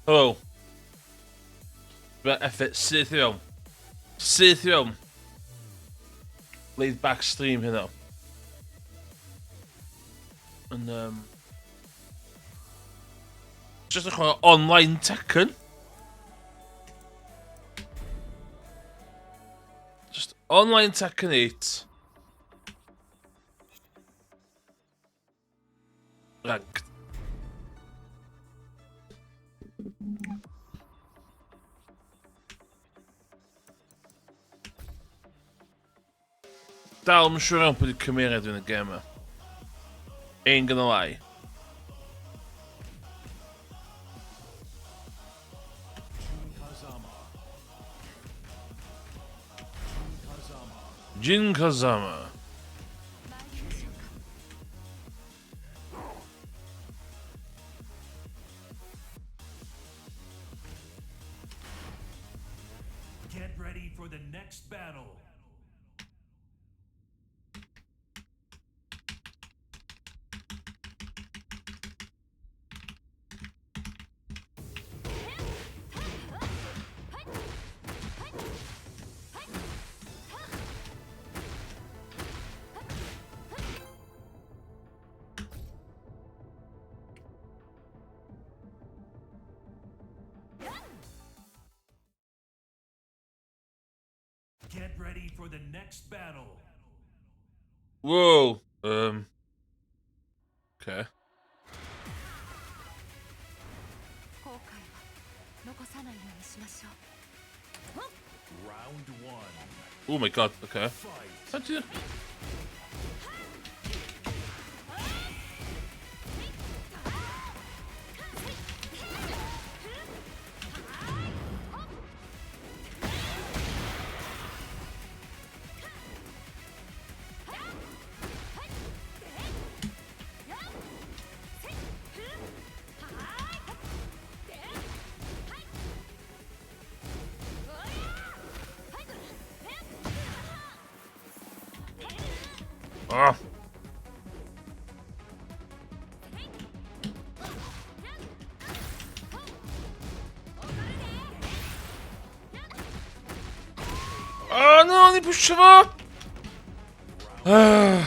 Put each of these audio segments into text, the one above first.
Helo. Effe, syth i fewn. Syth i fewn. Laid back stream hynna. Yn, just a chwarae online Tekken. Just online Tekken 8. Ranked. Dal, I'm siŵr iawn bod i cymeriad yn y gêm yma. Ain't gonna lie. Jin Kazama. Get ready for the next battle. Get ready for the next battle. Whoa. Okay. Round one. Oh my god, okay. Fight. How'd you... Ah. Oh no, ni push fo! Fight.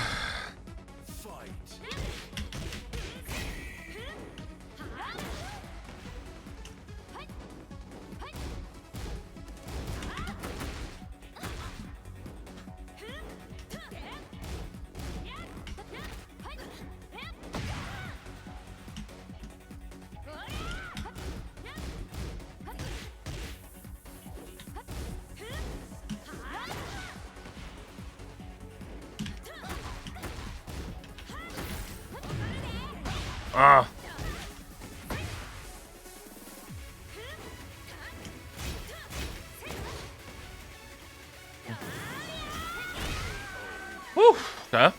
Ah. Whew, okay.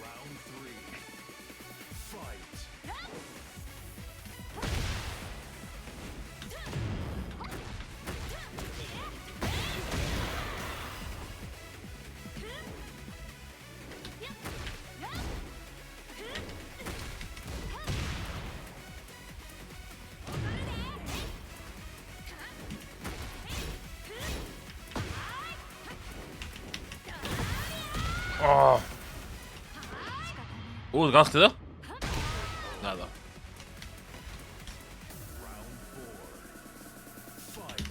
Round three. Fight. Oh. Oeh, dat achter dat? Nada. Round four. Fight.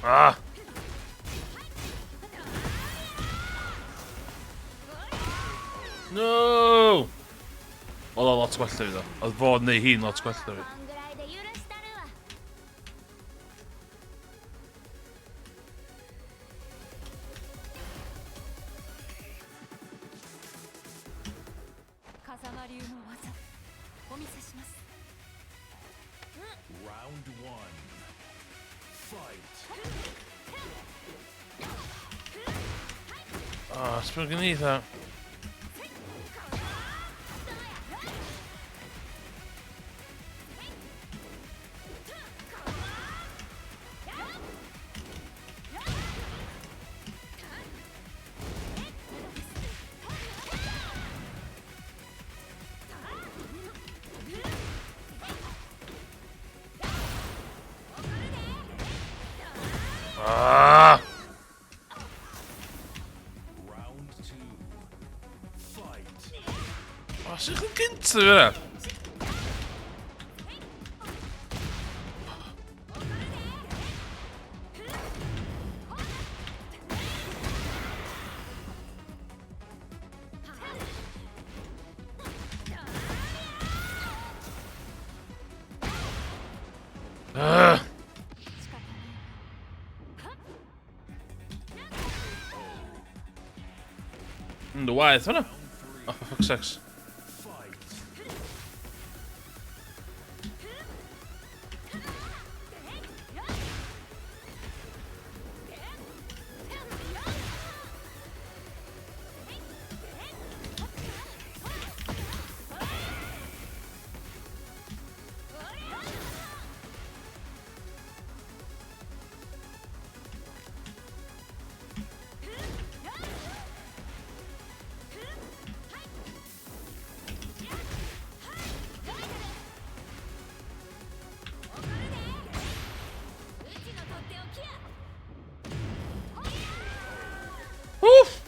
Ah. No! Oedd o lot gwella fi ddo. Oedd fod neu hi'n lot gwella fi. Round one. Fight. Ah, sbwng gen i dda. Was is een kind weer? De Wyatt, hoor. Oh, for fuck's sakes. Oef!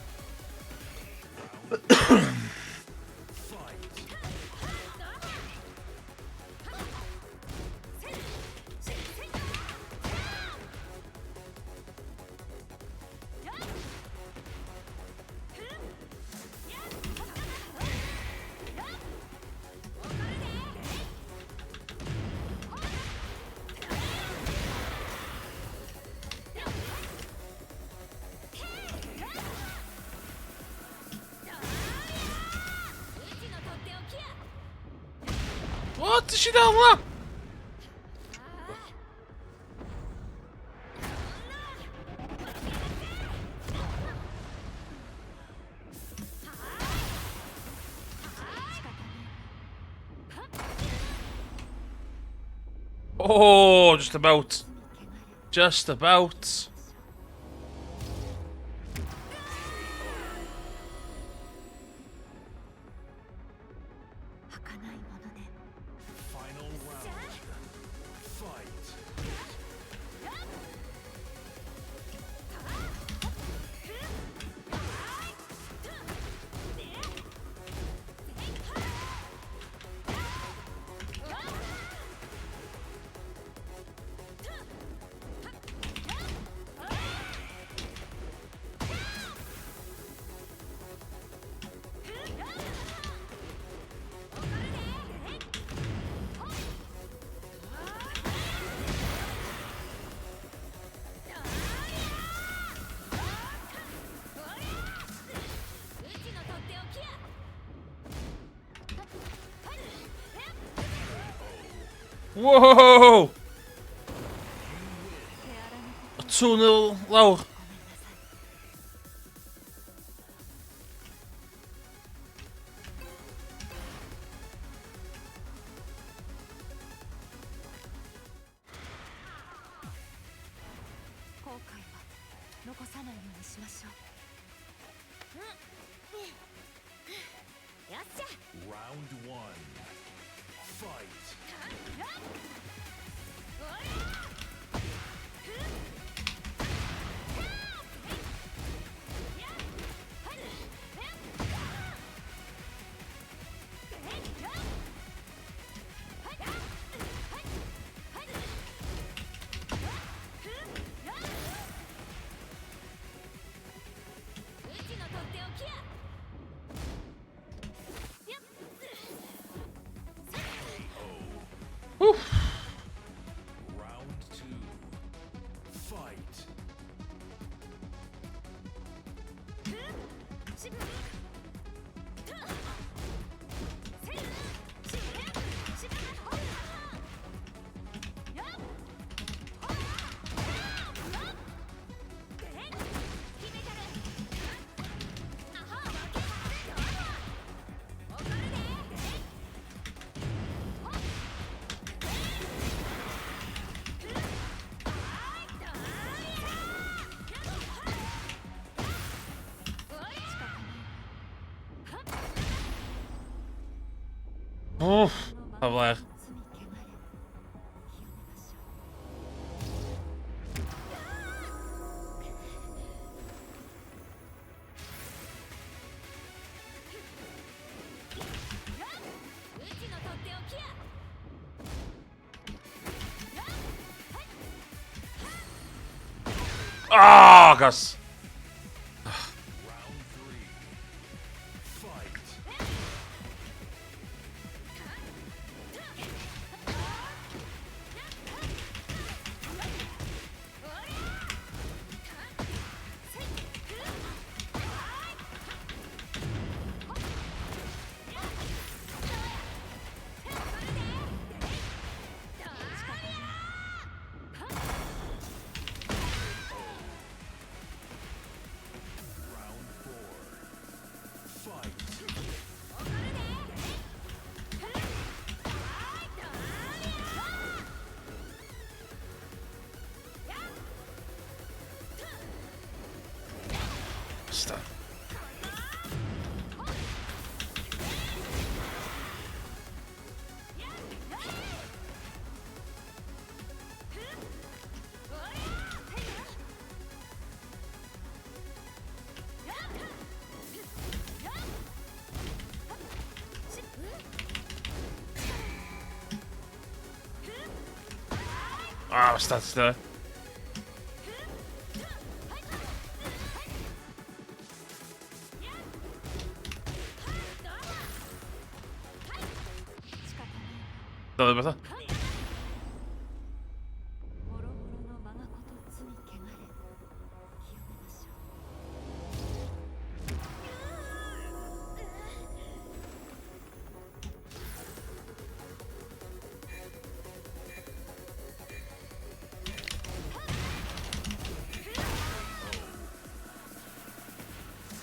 Wat is je dan lá? Oh, just about. Just about. Final round. Fight. Wow! 2-0 Laur. Round one. Fight. Oef. Round two. Fight. Oef. Ga weg. Ah, gas. Stop. Ah, wat staat er? Dat is wat. もろもろの我がこと罪汚れ清めましょ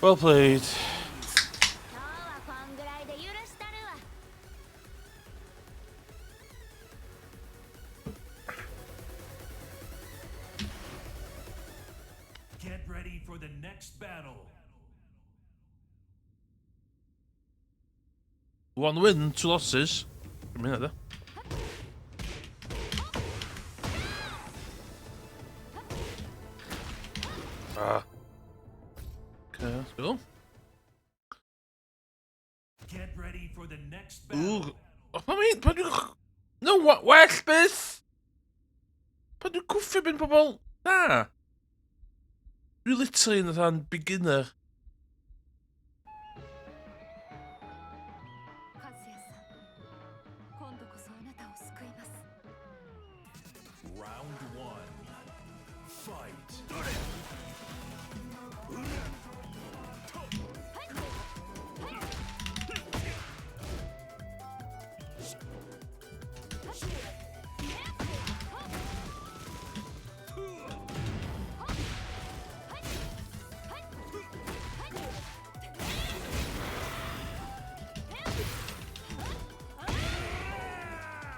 う。 Well played. 今日はこんぐらいで許したるわ。 Get ready for the next battle. 1 win, 2 losses. I mean, that. Ah. Okay, let's go. Get ready for the next battle. Ooh. I mean, but you... No, what? Where's this? But you could have been pobl. Ah. You're literally in the beginner. 和也さん、今度こそあなたを救います。 Round one. Fight.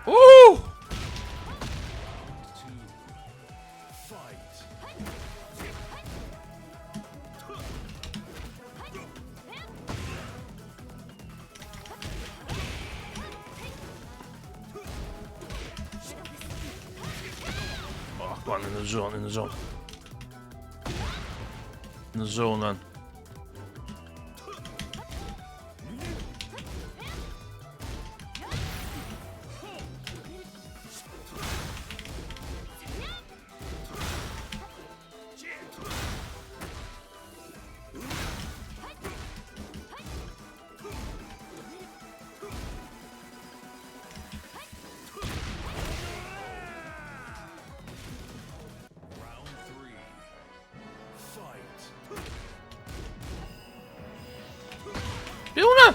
Ooh! Two. Fight. Oh, come on, in the zone, in the zone. In the zone, man. Round three. Fight. Fiona!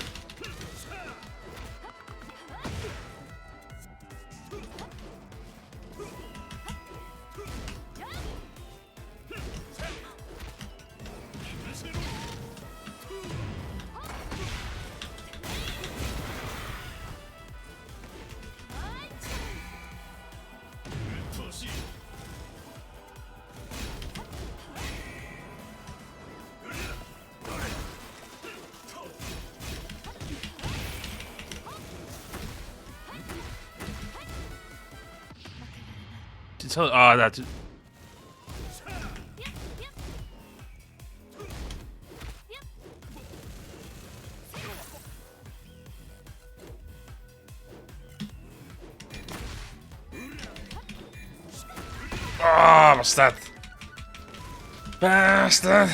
Ah, that's it. Ah, wat staat? Bastard!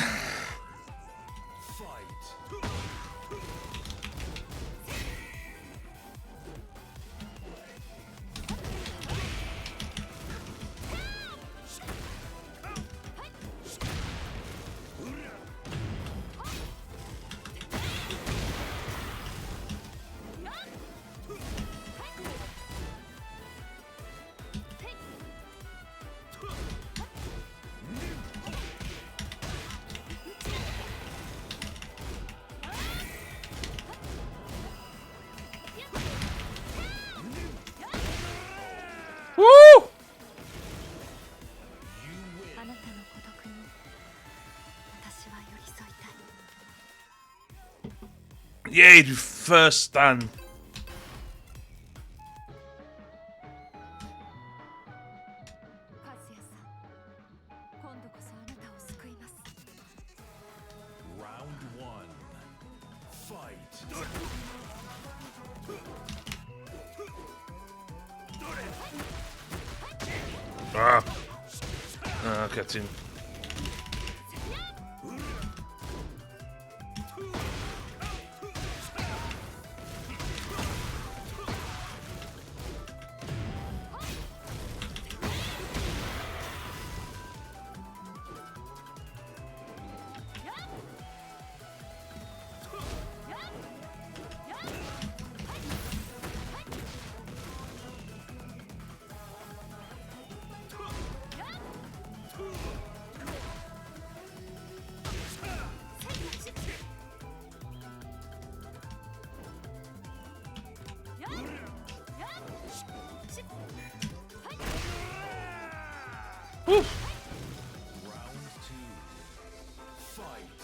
Woo! あなたの孤独に私は寄り添いたい。 Yay, the first stand. カズヤさん、今度こそあなたを救います。 Round one. Fight. Ah. Ah, getting. Woo. Round two. Fight.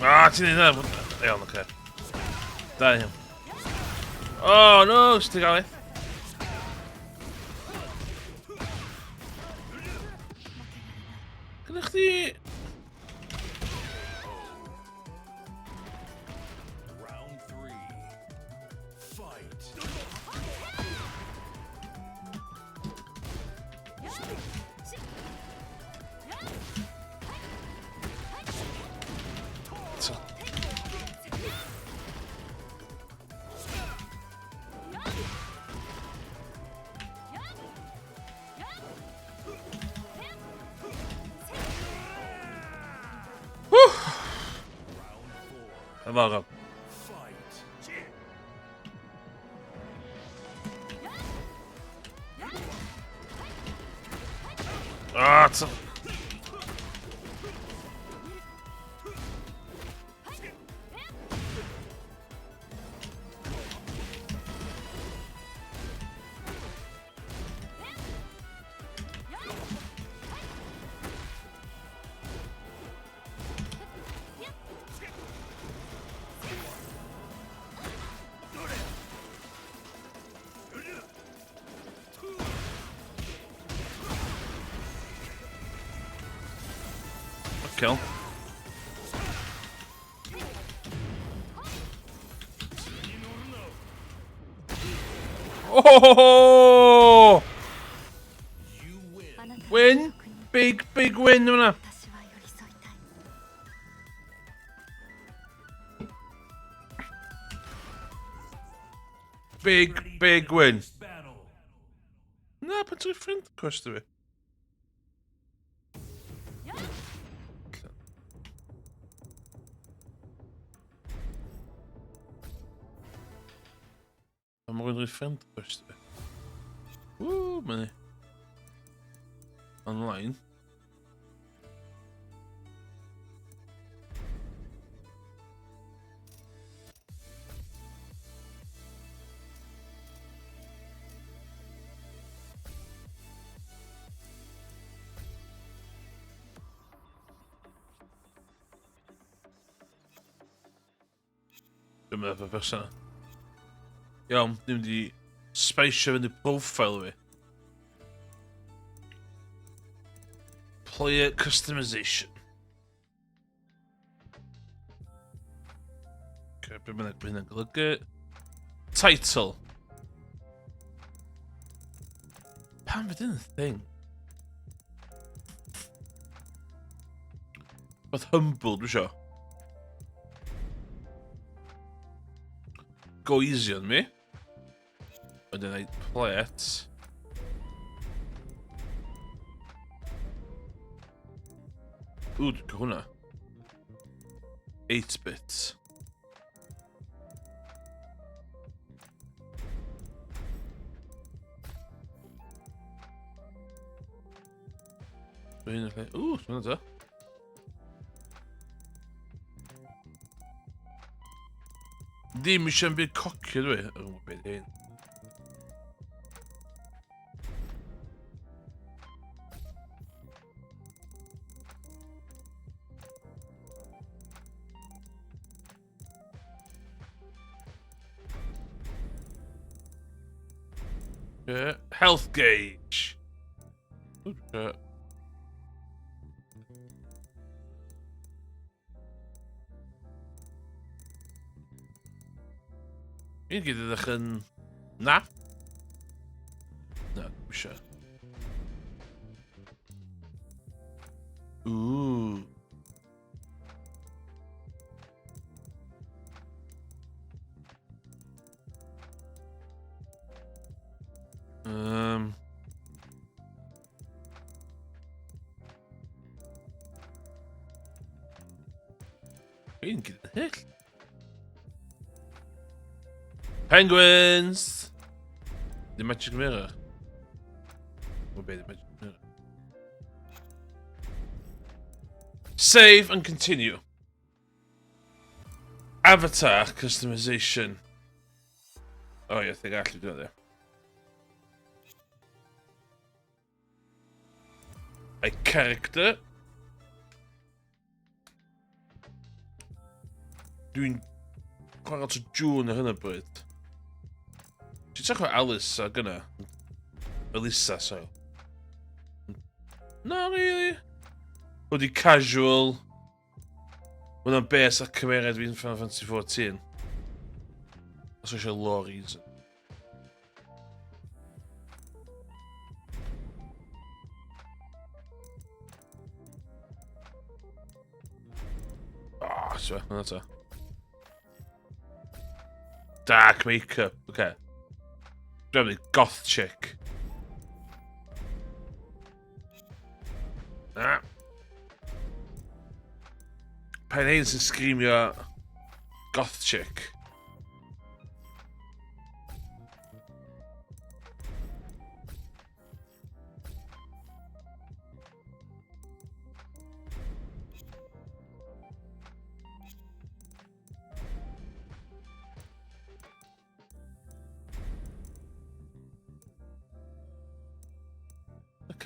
Ah, it's in there. Yeah, okay. Damn. Oh no, stick out. Kan echt die. Round three. Fight. Woo. Round four. Wel gaan. Fight. Ah, het is. Kill. Oh! You win. あなたの孤 Win! 独に Big, big win, hwnna. 私は寄り添いたい。 Big, Ready big for the win. next battle. Na, pan ti'n ffrind costa fi. Pan mae'n rhoi ffrind costa fi. Woo, money. Online. Dwi'n meddwl person. Iawn, ni'n mynd i spacio fynd i profile fi. Player customization. Okay, be bynnag bod hynna'n golygu. Title. Pam fyd yn y thing? Beth humble, dwi'n sio. Go easy on me. Wedyn I plate. Ooh, dwi'n cael hwnna. 8-bit. Ooh, hwnna ta. Ddim eisiau'n byd cocio dwi. O, beth hyn. Health gauge. Mi'n gyd ydych yn... Na? Na, dwi'n eisiau. Ooh. Mi'n gyd yn hyll. Penguins! The magic mirror. What about the magic mirror? Save and continue. Avatar customization. Oh yeah, I think I actually do it there. A character. Dwi'n chwarae to June ar hyn o bryd. Ti'n techo Alice a gyna? Elisa, so. No, really. Wedi casual. Hwna'n bes ar cymeriad fi'n Final Fantasy 14. Os eisiau law reason. Ah, so, hwnna ta. Dark makeup, okay. Probably goth chick. Ah. Pen ein sy'n screamio goth chick.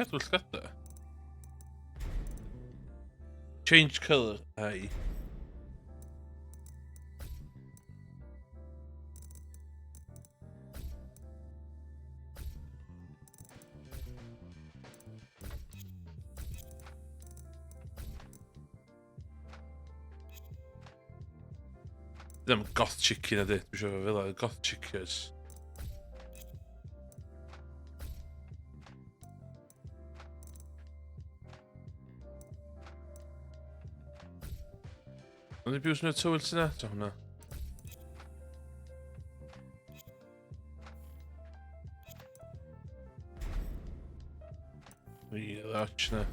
Cadw'r llgada. Change colour, ai. Ddim goth chicky na di, dwi'n siŵr fel goth chickies. Ond i biws nhw'n tywyll sy'n eto hwnna. Ie, ddach na.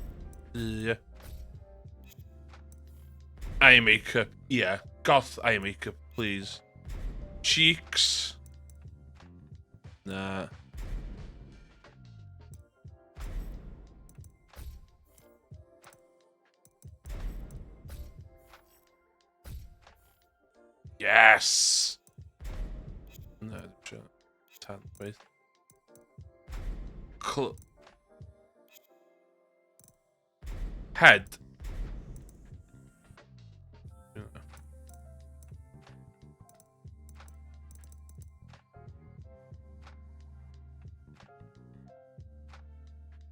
Ie. Eye makeup, yeah. Goth eye makeup, please. Cheeks. Nah. Yes! No, tan, wait. Head.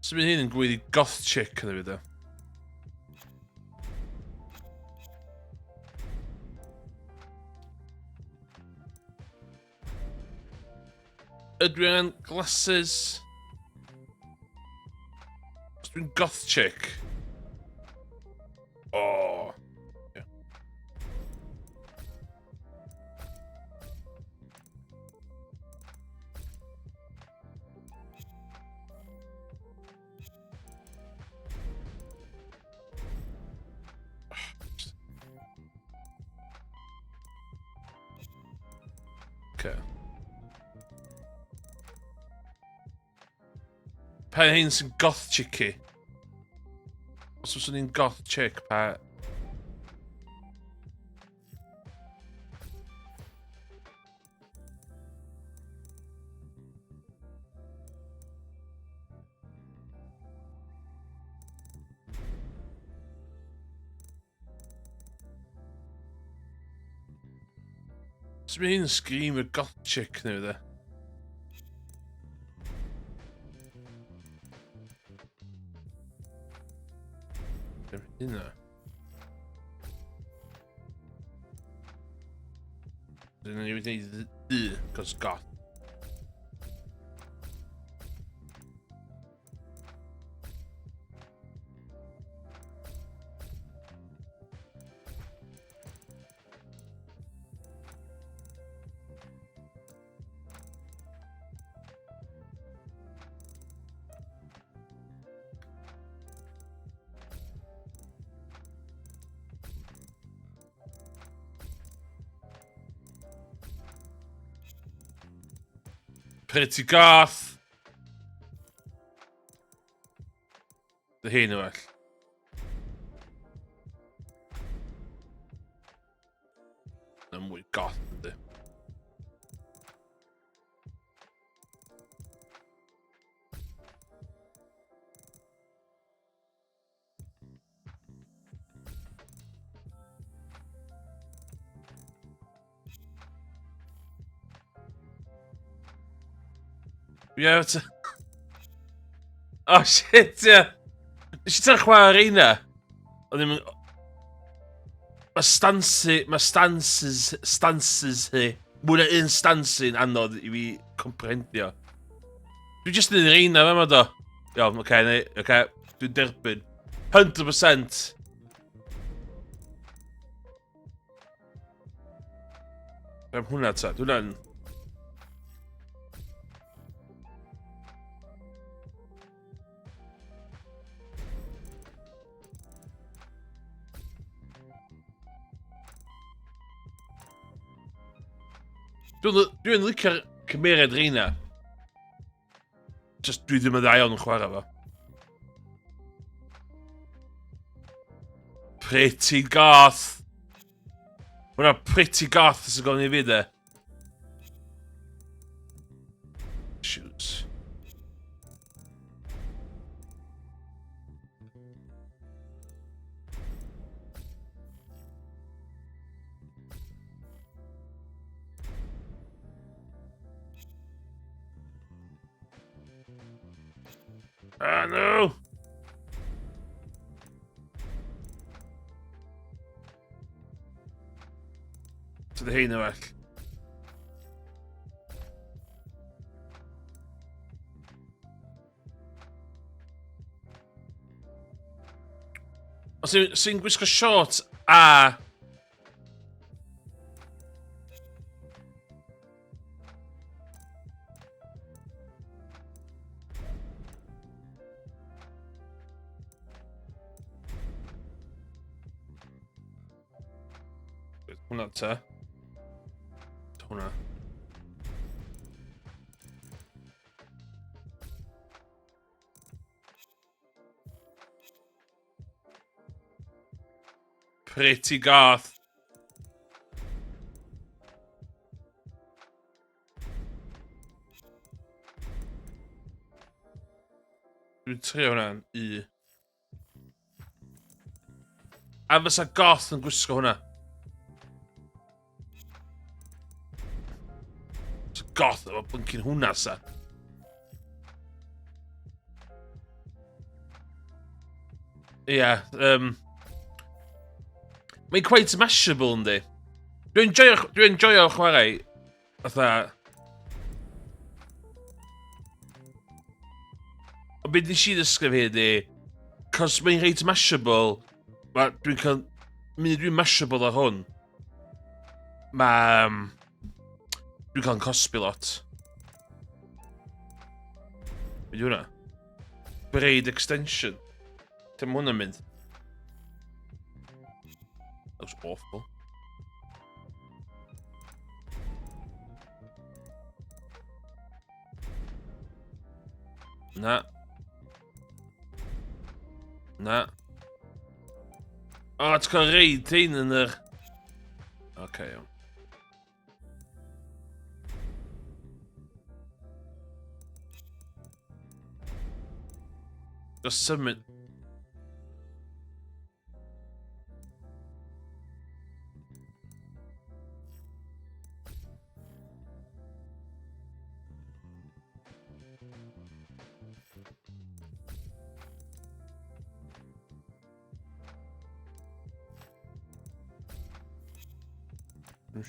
So mae hyn yn gweithio goth chick yn y fyd. Ydw i'n glasses? Os dwi'n goth chick? O. Yeah. Okay. Pa hyn sy'n goth chicky? Os oes ni'n goth chick, pa... Os mae hyn yn scream y goth chick neu fydde? Hynna. Dyna ni wedi gwneud cos goth. Pretty goth. Dy hyn o well. Yn mwy goth ydy. Yeah, it's a... Oh shit, yeah. Nes i ta'r chwarae reina. Oedd ddim yn... Mae stances hi. Mwy na un stance'n anodd i fi comprendio. Dwi just yn reina fe ma do. Iawn, oce, dwi'n derbyn. 100%. Be'n hwnna ta, dwi'n hwnna'n... Dwi'n licio'r cymeriad reina. Just dwi ddim yn dda iawn yn chwarae fo. Pretty goth. Hwna pretty goth sy'n gofyn i fi de. Shoes. Ah, no! To the hyn o well. Os yw'n gwisgo shorts a... Hwna ta. Hwna. Pretty goth. Dwi'n trio hwnna'n i. A fysa goth yn gwisgo hwnna. Goth efo blinkin hwnna sa. Ie, mae'n quite mashable yndi. Dwi'n enjoyo chwarae, fatha... O beth nes I ddysgrif hyd cos mae'n reit mashable, dwi'n cael... Munud dwi'n mashable ar hwn, dwi'n cael yn cosbi lot. Be di hwnna? Braid extension. Lle mae hwnna'n mynd? That was awful. Na. Na. O, ti'n cael reid ein yn yr... Oce, iawn. Just symud...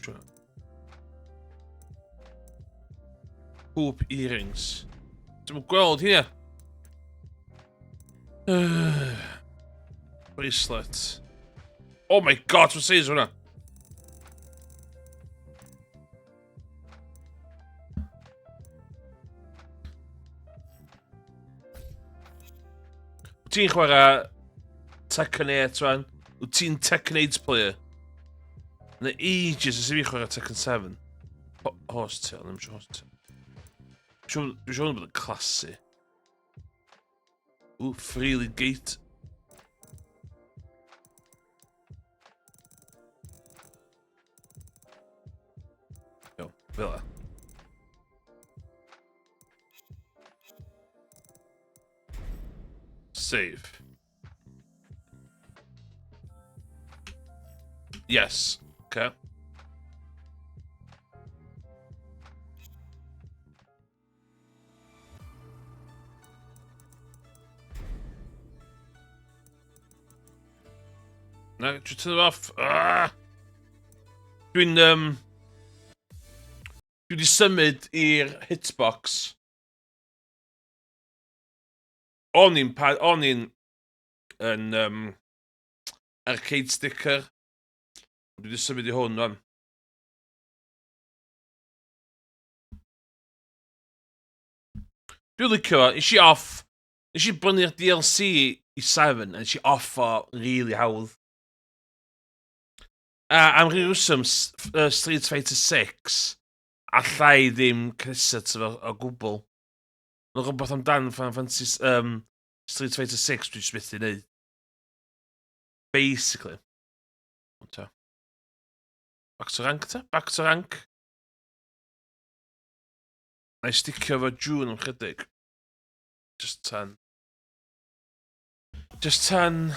Sure. Hoop earrings. Dwi'n gweld hynna. Bracelet. Oh my god, what says hwnna? Ti'n chwarae Tekken 8 rwan? Wyt ti'n Tekken 8 player? Yn y ages ys i fi chwarae Tekken 7. Horsetail, ddim eisiau Horsetail. Dwi'n siŵr bod yn clasu. Freely Gate. Jo, fel la. Save. Yes. Okay. No, just turn it off. Ah! Dwi'n dwi 'di symud i'r hitbox. O'n i'n arcade sticker. Dwi 'di symud I hwn rwan. Dwi'n licio fo. Nes I off. Nes I brynu'r DLC I 7 a nes I off o really hawdd. Am rhyw reswm Street Fighter 6 allai ddim cysut efo o gwbl. Mae'n rhywbeth amdan Final Fantasy Street Fighter 6 dwi'n jyst methu neud. Basically. Back to rank ta? Back to rank. Na I sticio fo June am chydig. Just 10. Just 10.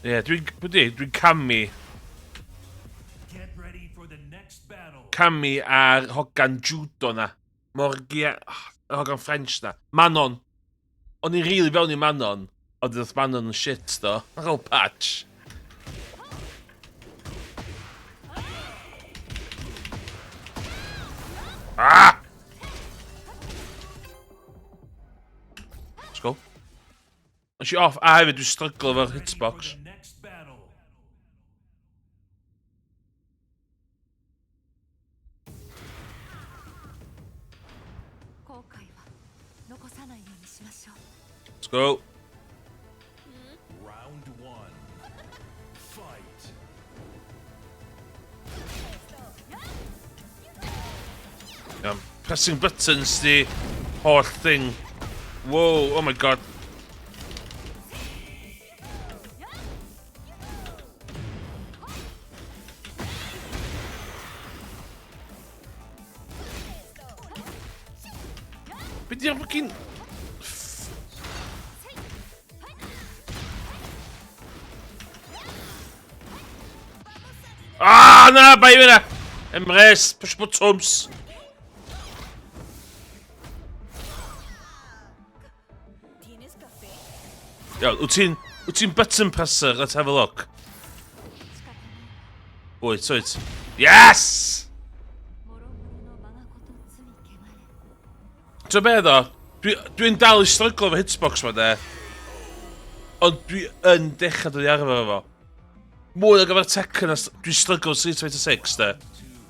Ie, dwi'n camu. Camu ar hogan judo na. Hogan French na. Manon. O'n i'n rili fewn I Manon. Ond oedd Manon yn shit do. Ar ôl patch. Ah! Let's go. Nes I off, a hefyd dwi'n stryglo efo'r hitbox. Let's go. Round 1. Fight. Pressing buttons the whole thing. Whoa, oh my god. Be di'r fucking... Ah, na, bai fi na! Emres, push buttons. Iawn, wyt ti'n button presser? Let's have a look. Wyt, wyt. Yes! もろもろの我がこと罪汚れ So be ddo, dwi'n dal i stryglo efo hitbox ma de. Ond dwi yn dechrau dod i arfer efo. Mwy o gyfer Tekken, dwi'n stryglo Street Fighter 6 de.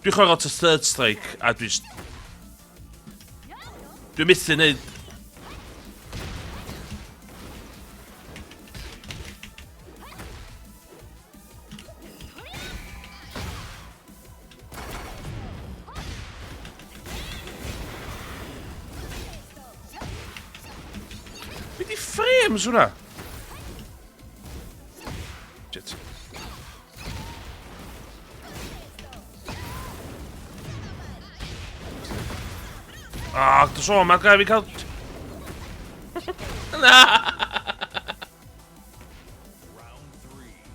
Dwi'n chwarae to Third Strike a dwi'n methu neud... Be di frames hwnna? Shit. Ah, dwi'n sôn, mae'n gael fi cael... Na!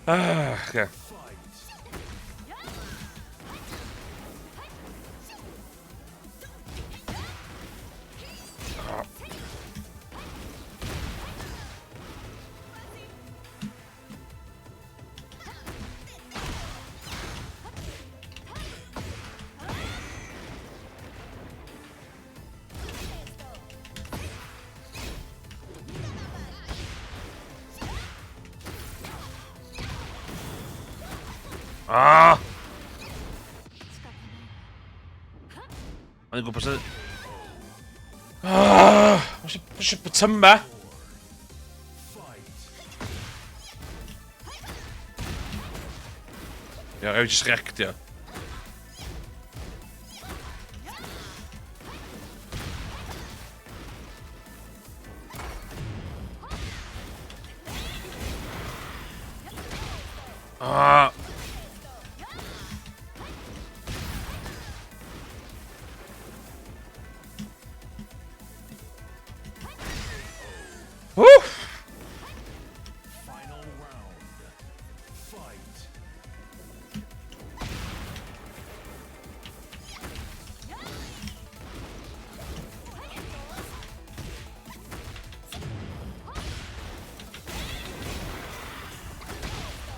Ah, oce. Ah! Mae'n gwybod sydd... Ah! Mae'n eisiau bod tymba. Ia, rhaid jyst reactio. Ah! Woo! Final round. Fight.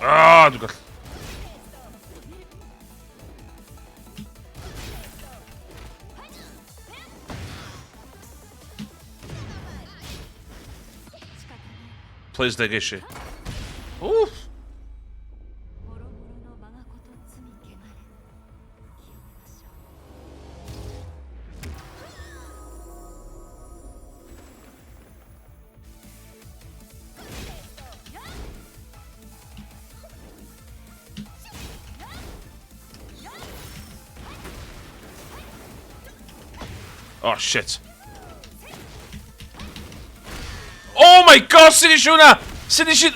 Ah, dwi'n gall... Please dig issue. Oof! もろもろの我がこと罪汚れ清めましょう Oh shit. Oh my god, sut eisiau hwnna? Sut eisiau...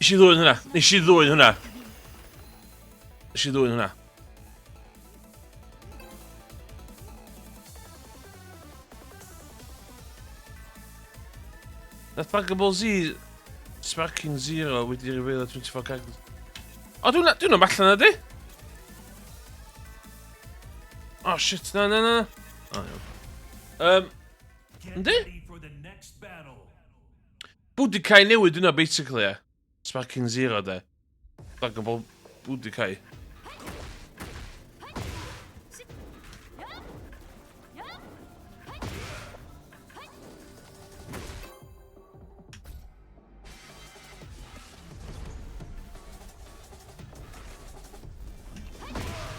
Nes i ddwy'n hwnna. Nes i ddwy'n hwnna. Nes i ddwy'n hwnna. Nath Dragon Ball Z Sparking Zero wedi reveal 24 characters. O, dwi'n nhw'n allan ydy? Oh shit, na. Oh, iawn. Get Yndi? ready for the next battle. Budokai newid yna, basically, e. Sparking Zero, de. Dragon Ball Budokai.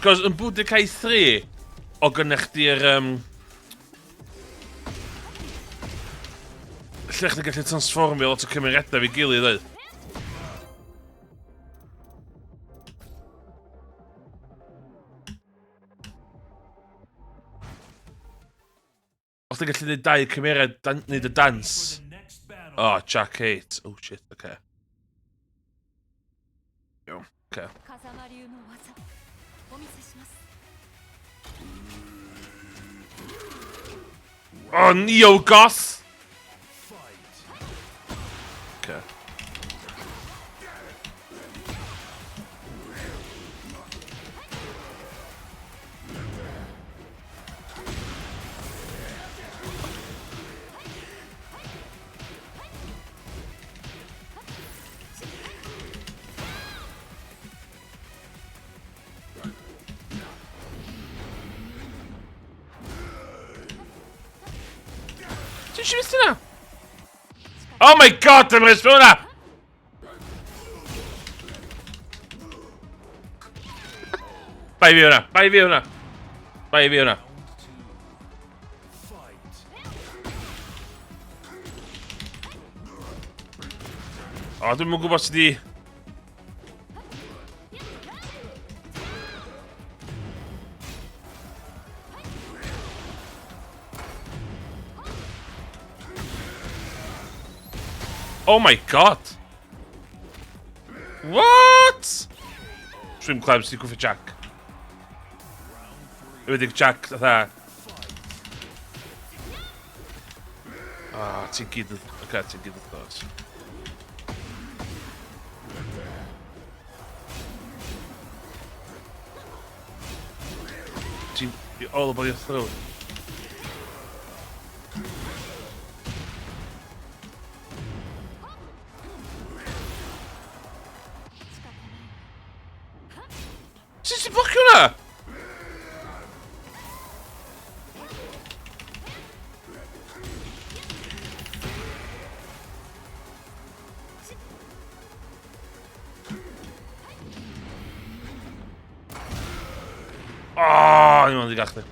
Cos yn Budokai 3, o gynnech chdi'r... lle chdi gallu transformio lot o cymeriadau fi gilydd oedd. O chdi gallu neud 2 cymeriad, neud y dans. For the next battle. Oh, Jack 8. Oh shit, okay. Yo, okay. 風間流の技お見せします Oh, Neo Goth! Okay. Co ci wystyna? Oh my god, ten respawn! Vai via una. O, dwi'm yn gwybod sut i... Oh my god! What? Swim clubs, ti'n gwybod Jack. Ywedig Jack, fatha... ti'n gyd yn... Oce, ti'n gyd yn thos. Ti'n... You're all about your throat. Sut ti'n blocio hwnna? Oh, ni'n mynd i gachdi.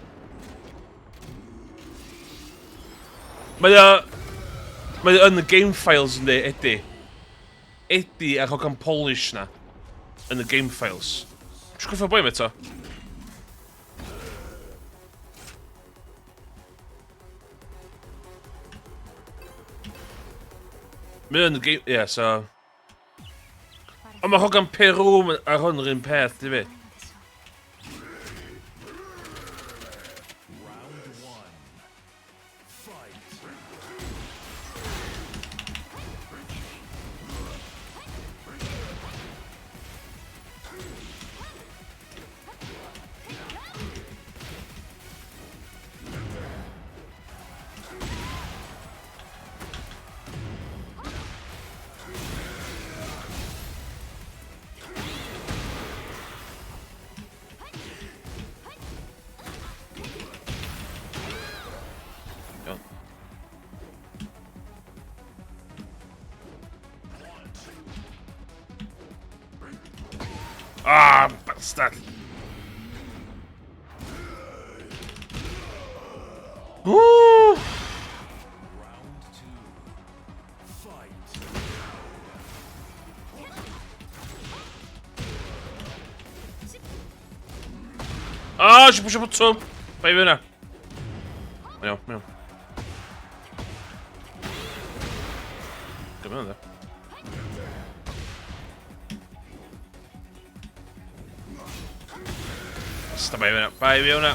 Mae o yn y game files ynddi, Eddie. Eddie a Hogan Polish na. Yn y game files. Ti'n gwybod boi eto? Mae yn y game... Ie, so... Ond mae Hogan Peru ar hwn yr un peth, di fi. Ah, bastard! Ooh. Ah, si pwysio bwtwm! Bai fi hwnna. Iawn, iawn. Gyda hwnna. Basta, bai fi hwnna. Bai fi hwnna.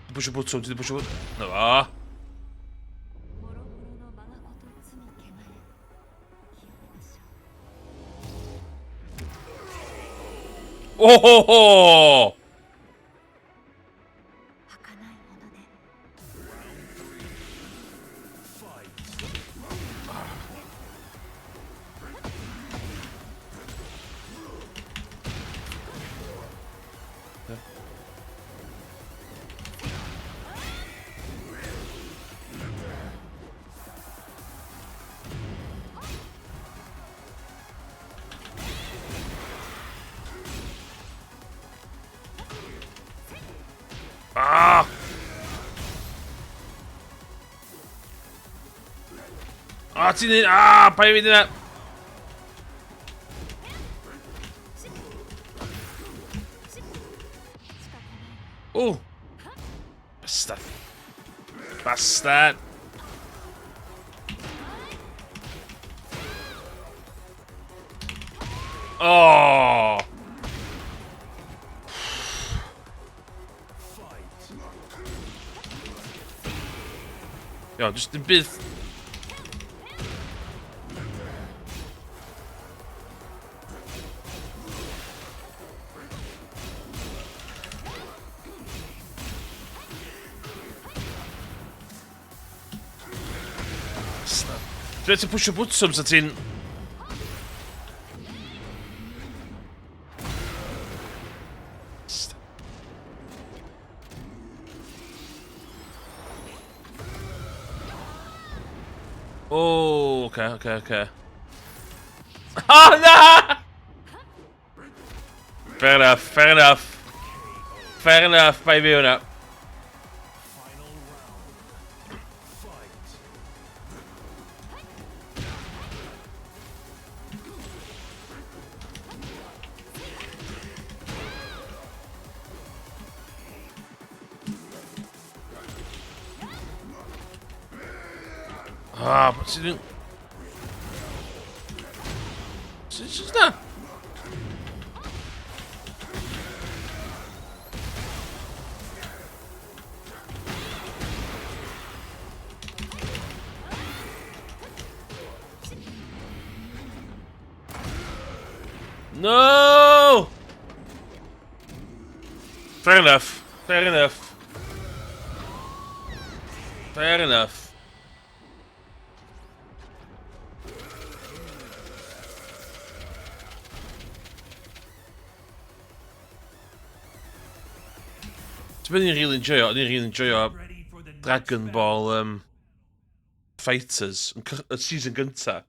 Ti pwysio bwtwm, ti di pwysio bwtwm. No fa. Oh ho ho! Ah! Ah, ti'n neud... Ah, pa i fi dyna! Ooh! Bastard. Bastard! Oh! Iawn, jyst dim bydd... Dwi'n ti'n pwysio bwtswm sa ti'n... Oh, okay. Oh, no! Fair enough. Fair enough, by fi hwnna. Final round. Fight. Ah, but she didn't... She's not... No! Fair enough. Dwi'n really enjoyo Ready for the next Dragon battle. Ball Fighters y season gynta.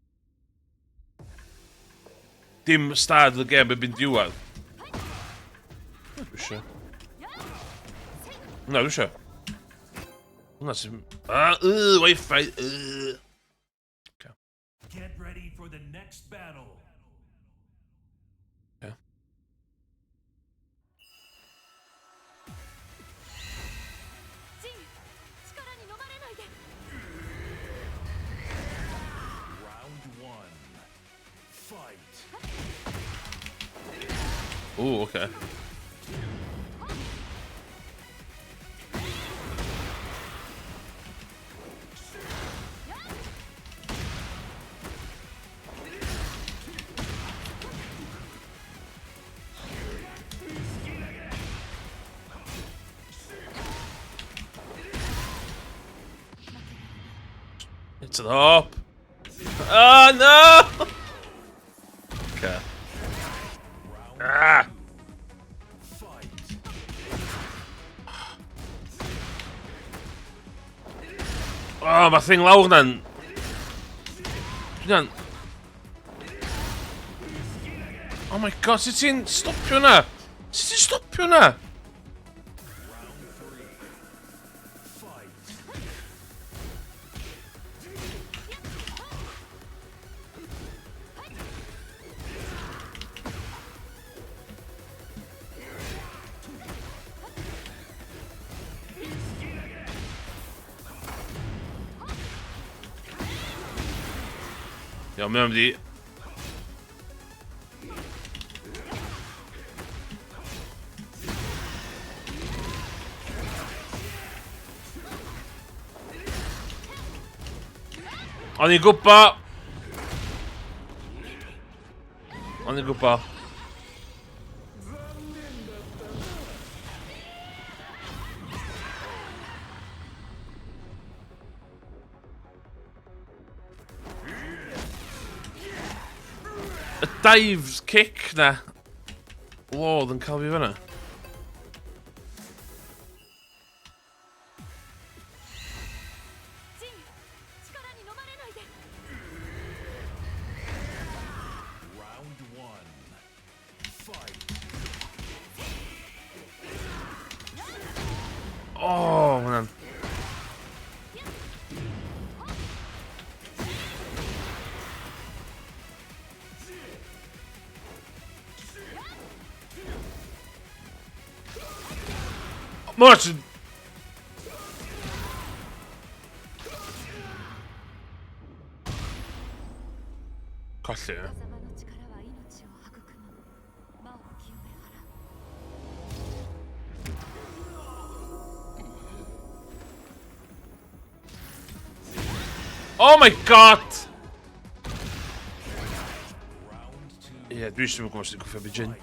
Dim start of the game erbyn diwedd. Dwi isio. Na, dwi isio. Hwna sy'n... Wi-Fi. Get ready for the next battle. Okay. Round one. Fight. Ooh, okay. It's the hop. Oh no! Okay. Ah! Fight. Oh, mae thing lawr na'n... Dwi'n... Oh my god, sut ti'n stopio hwnna? Sut ti'n stopio hwnna? Round three. Fight. Iawn, mae o'n mynd i... O'n i'n gwbo! O'n i'n gwbo. Y dives kick na. Lodd yn cael fi fyna. Round one. Fight. Oh, hwnna'n... Martin! Colli, e? 風間の力は命を育む魔を清め払う Round Oh my god! Ja, dwi eisiau gwybod sy'n gwybod beth Jin.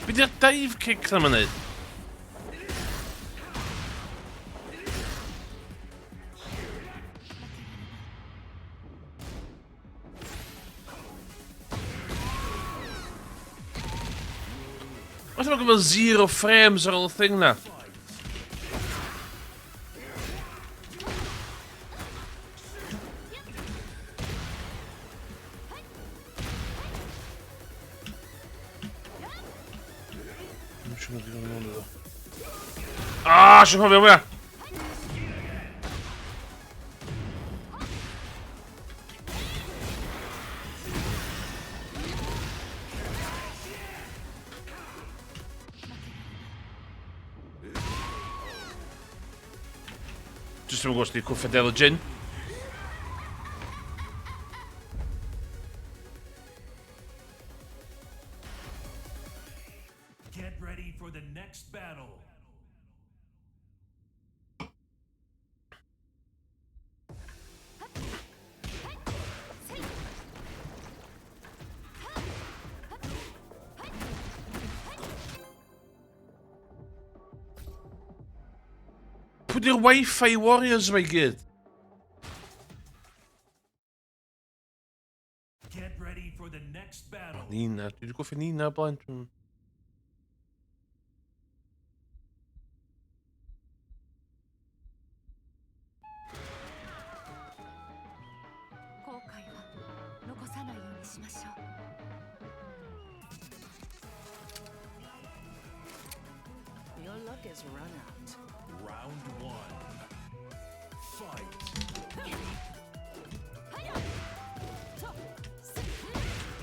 Be di'r dive kick na ma'n neud? What's ook wel 0 frames ar ôl y thing na? Ah, siw'n cofio hwnna! Jyst yn gwybod os di cwffio Del o Jin. Get ready for the next battle. Pwy di'r Wi-Fi Warriors mae gyd? Get ready for the next battle. Nina, dwi wedi gwffio Nina o blaen. Your luck is run out. Round one. Fight.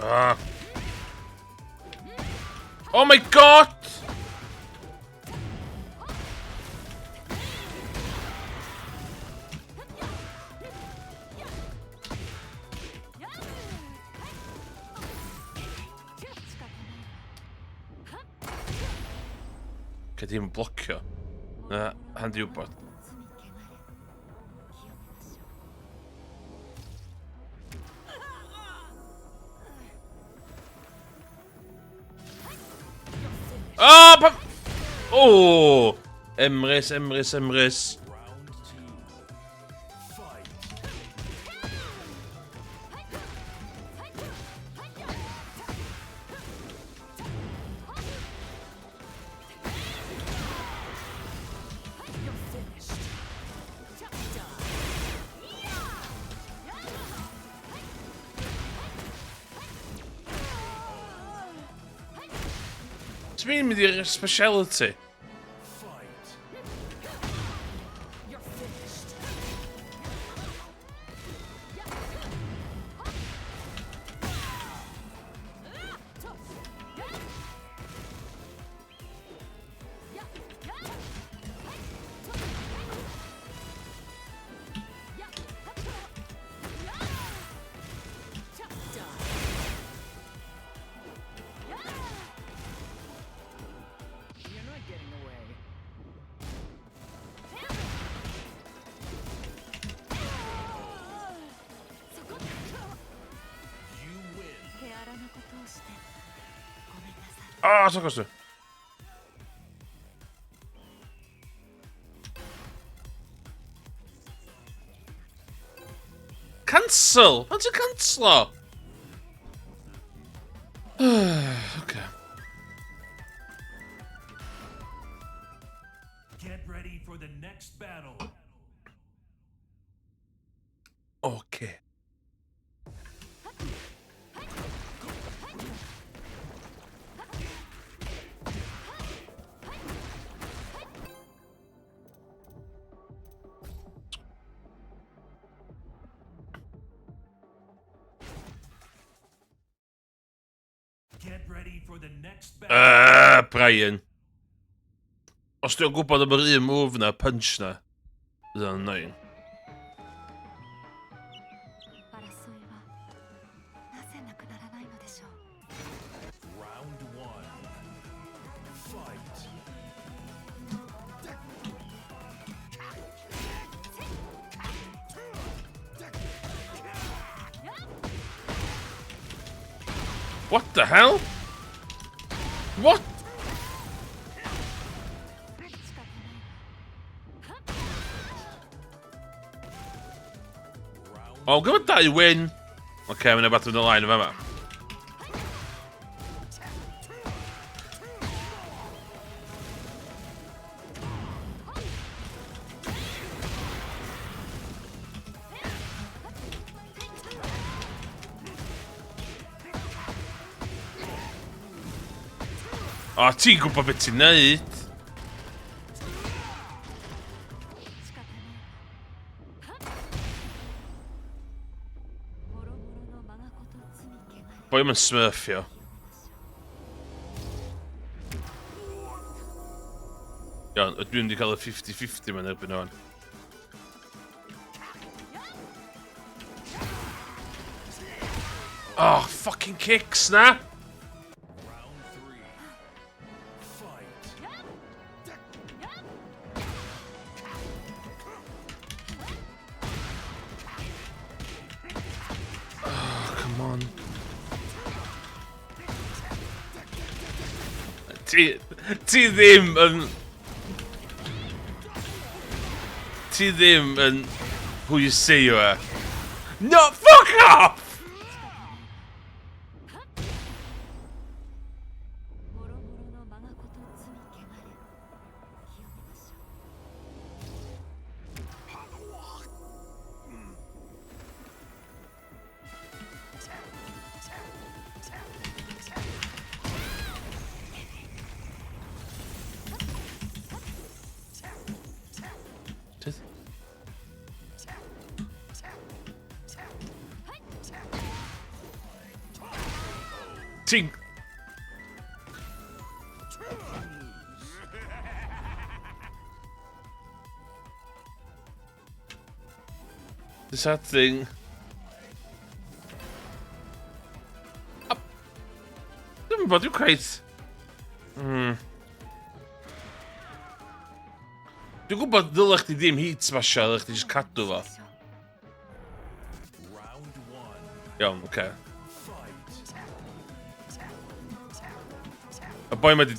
Ah. Oh my god! Gyd i'n blocio. Na, handi wybod. Ah, pa... Oh! Emrys, Emrys, Emrys. Round two. Fight. Ti'n mynd i'r speciality? Fight. You're not getting away. You win. Ah, so gosto. Cancel! Faint yn cancelo? Okay. Get ready for the next battle. Okay. Get ready for the next battle. Brian. Os dwi'n gwybod am yr un move na, punch na. That's annoying. 争いはなぜなくならないのでしょう。 Round one. Fight. What the hell? What? 仕方ないわ。 Oh, good that you win. Okay, I'm gonna battle the line of Emma. Oh, ti'n gwybod beth ti'n neud. 仕方ないわ。もろもろの我がこと罪汚れ。 Boi ma'n smurfio. Iawn, ydw i'n mynd i cael y 50-50 ma'n erbyn o'n. Oh, fucking kicks na! Round three. Fight. Oh, come on. Ti ddim yn... Ti ddim yn... Who you say you are. No, fuck off! もろもろの我がこと罪汚れ。清めましょう。 Ti'n... This that thing. Dwi'n bod dwi'n cweith. Dwi'n gwybod ddylech chdi ddim heat smasho, ddylech chdi jyst cadw fo. Round one. Iawn, oce. Fight. Y boi ma di...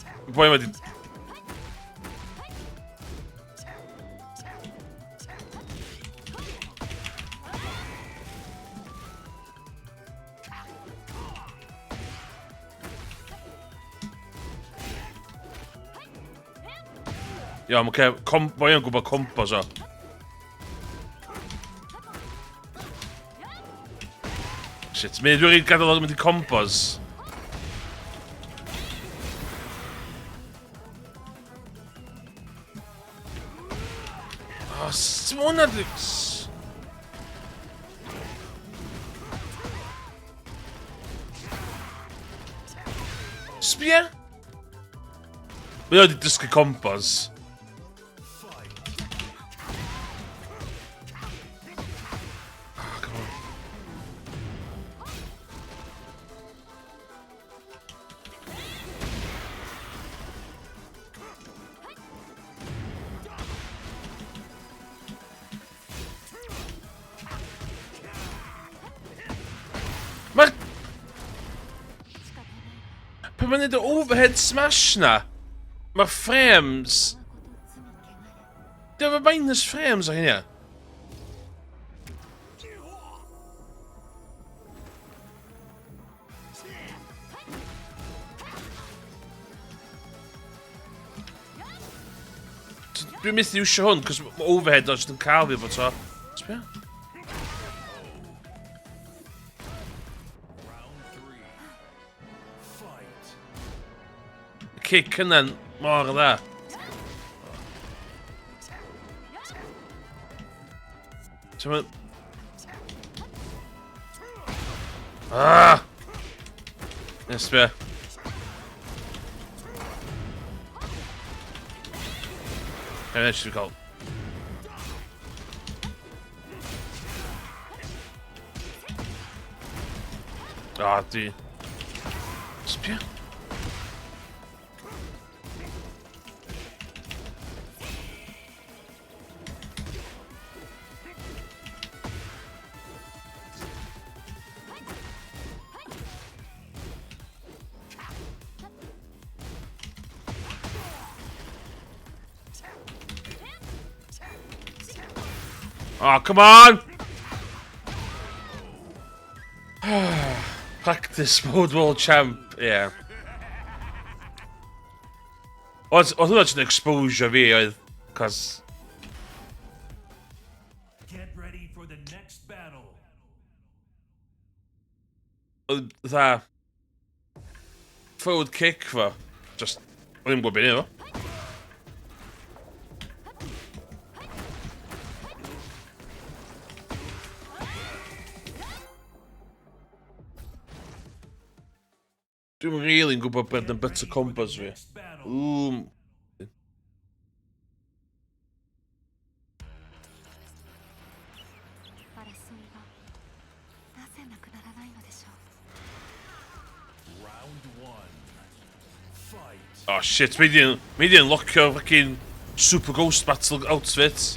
Iawn, oce. Boi yn gwybod compos o. Shit, mi dwi'n gadael o'n mynd i compos. Oh, sy'n hwnna di... Sbia? Mae oedd i dysgu compos. Mae... Pan mae'n neud y overhead smash na, mae'r frames... 我がこと罪汚れ。 Dwi'n efo minus frames o hynny. Dwi'n myth i iwsio hwn, cos mae overhead o jyst yn cael fi fo to. Sbia? Round three. Fight. Y cic yna'n mor dda. So ma... Ah! Yes, sbia. And then she's got. Ah, dude. Spear. Oh, come on! Practice mode world champ, yeah. I think that's an exposure here, because... Get ready for the next battle. That... Forward kick for... Just... I didn't go in here. Dwi'n rili'n gwybod bod yn bit o combos fi. Next battle. Ooh. Round one. Fight. Oh shit, we didn't lock your fucking Super Ghost Battle outfit.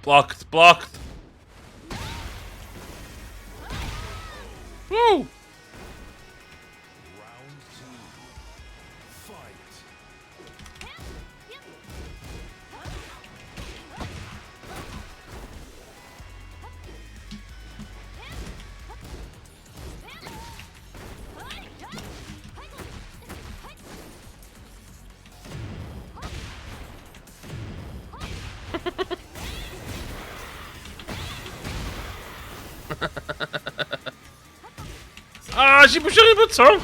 Blocked, blocked. Woo! Round two. Fight. Ah, j'ai bougé le bouton.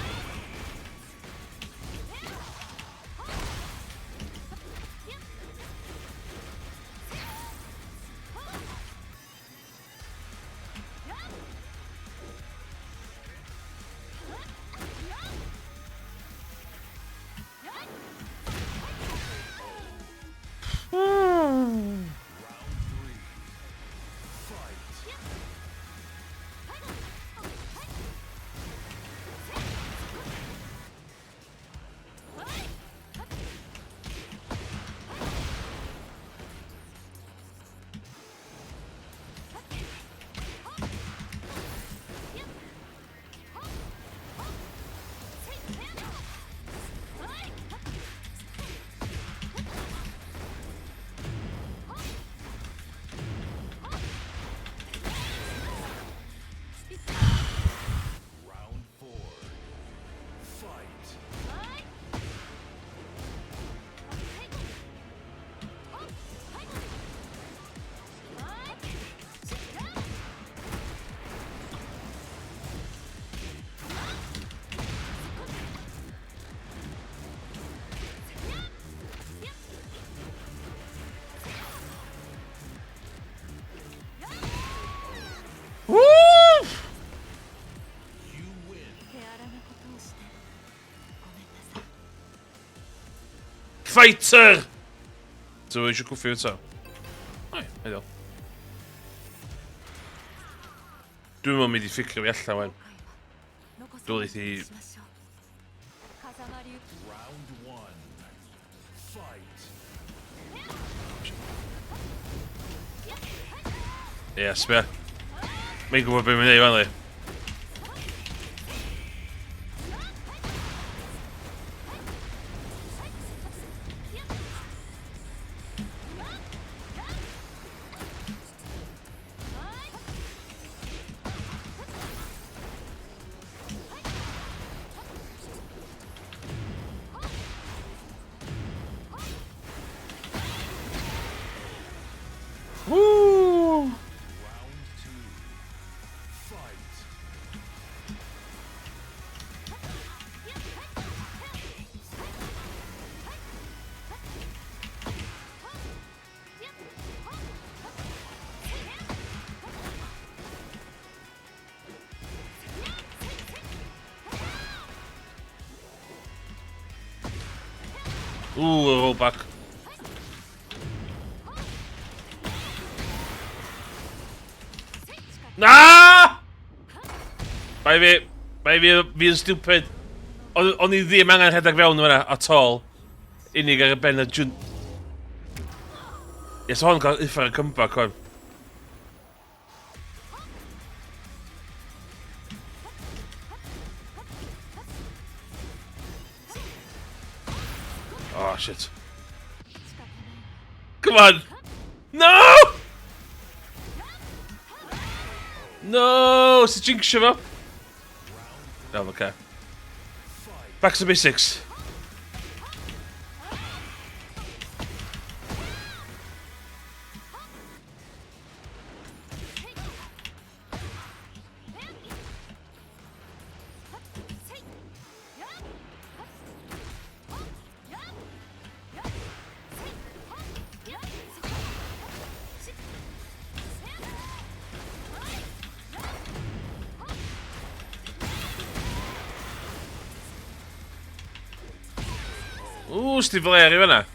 Round four. Fight. Woo! You win. Fighter! So we should go through it so. Oi, hei Dwi'n mynd i fficio fi allan wen. Dwyd i... Round one. Fight. Ie, sbia. Mi'n gwybod beth mi'n neud fan li. Ooh, roll back. Ah! Bai fi'n stupid. O'n i ddim angen rhedeg fewn yma at all. Unig ar y ben y jwn... Yes, hwn cael uffar y comeback hwn. Oh, shit. Come on! No! No! It's a jinx shiver. Oh, okay. Back to basics. Ooh, Steve Valeri fan'na.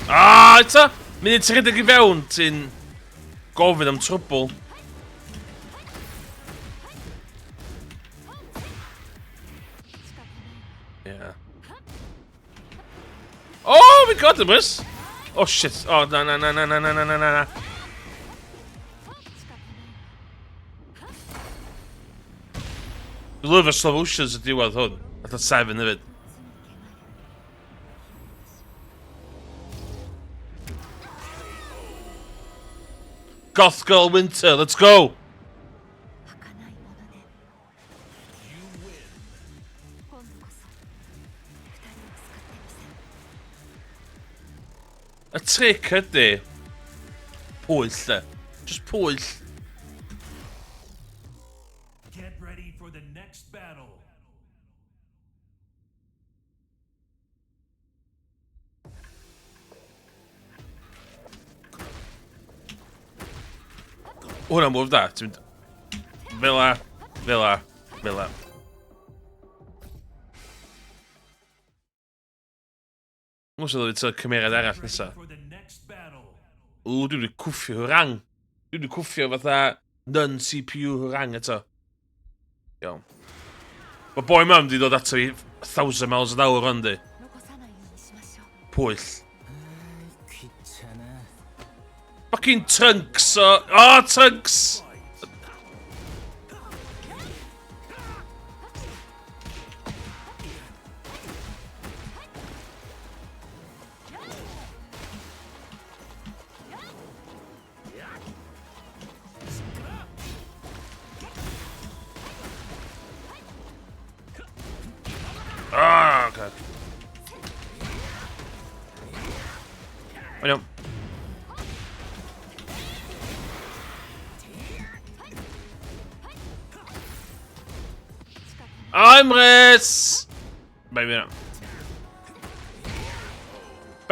Ah, eto! Munud ti'n rhedeg i fewn, ti'n gofyn am trwbl. Yeah. Oh my god, it was! Oh shit. Oh, na. Love of slow motions y diwedd hwn. Atho 7 hefyd. Goth Girl Winter, let's go! 儚いものね。今度こそ二人を救ってみせる。 Y trick ydy... Pwyll, de. Just pwyll. Get ready for the next battle. Hwna'n mwf da. Ti'n mynd... Fela. Mwys oedd wedi cymeriad arall nesa. For the next battle. Ww, dwi wedi cwffio hwrang. Dwi wedi cwffio fatha non-CPU hwrang eto. Iawn. Mae boi mam wedi dod ato i 1,000 miles an hour ond di. 残さないようにしましょう。 Pwyll. 귀찮아. Fucking Trunks o... Oh, Trunks! Ah, okay. Wait, I'm Rhys! Bai fi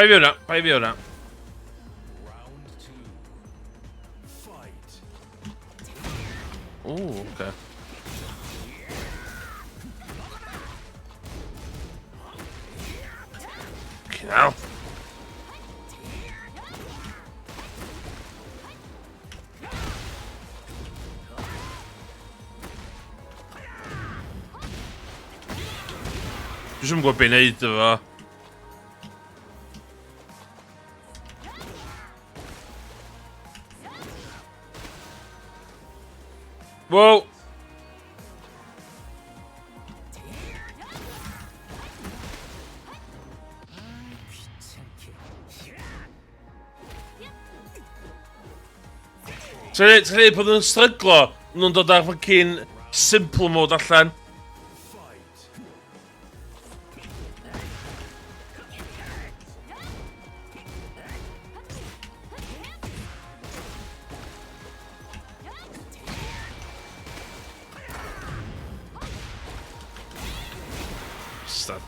hwnna. Round 2. Fight. Ooh, okay. Fucking hell. Dwi ddim yn gwybod be'n neud efo. Wow! Ti'n credu bod nhw'n stryglo? Nhw'n dod ar fucking simple mode allan. Fight. bastard.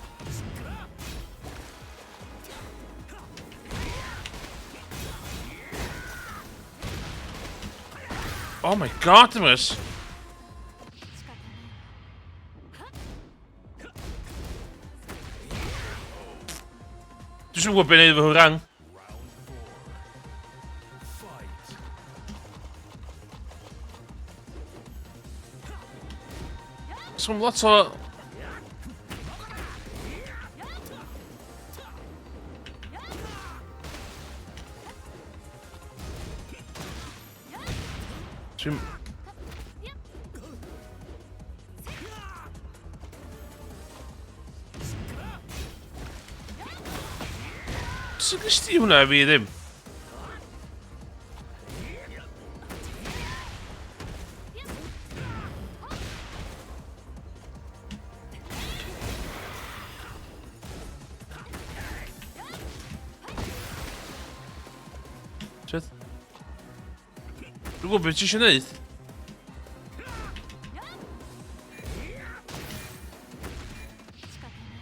Oh my god, Artemis! Dwi'n siŵr bod be'n neud efo hwrang. Som lot o... Dwi'n... Sut gys ti hwnna fi ddim? Shit. Dwi'n gwybod beth ti eisiau neud?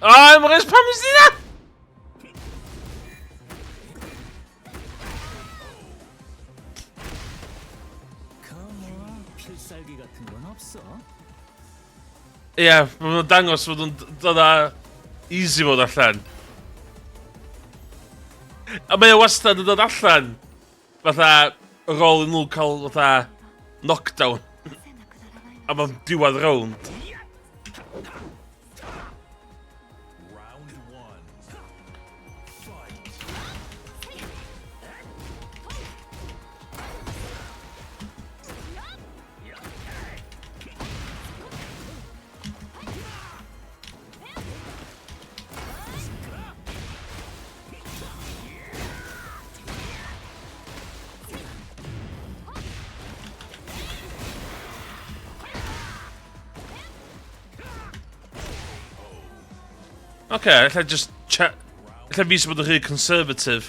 Emrys, pam ys ti na? Come on, 필살기 같은 건 없어? Ie, mae nhw'n dangos fod nhw'n dod â easy mode allan. A mae o wastad yn dod allan. Fatha, ar ôl i nhw cael fatha knockdown. A mae'n diwedd round. Okay, allai just chat. Allai fi sy'n bod yn rhy conservative.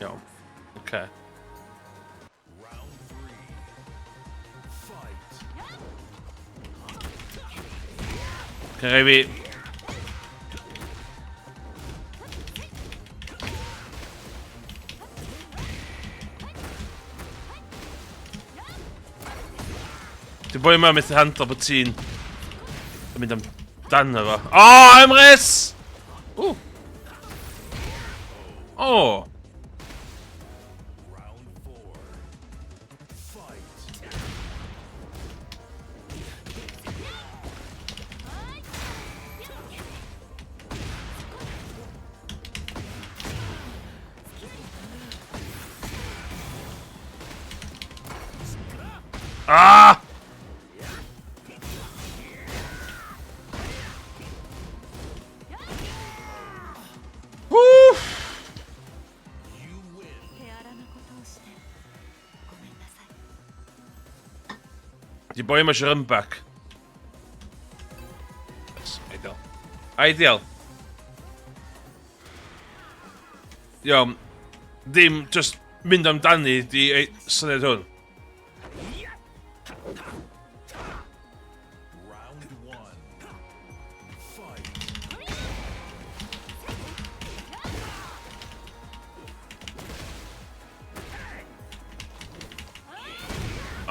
Iawn. Okay. Okay, rai fi... Dwi'n boi yma methu handlo bod ti'n... yn mynd am dan efo. O, Emrys! Ww! O! Ah! Woo! 手荒なことをしてごめんなさい。 Die boi yma eisiau run back. Yes, ideal. Ideal. Iawn. Dim just mynd amdani di syniad hwn.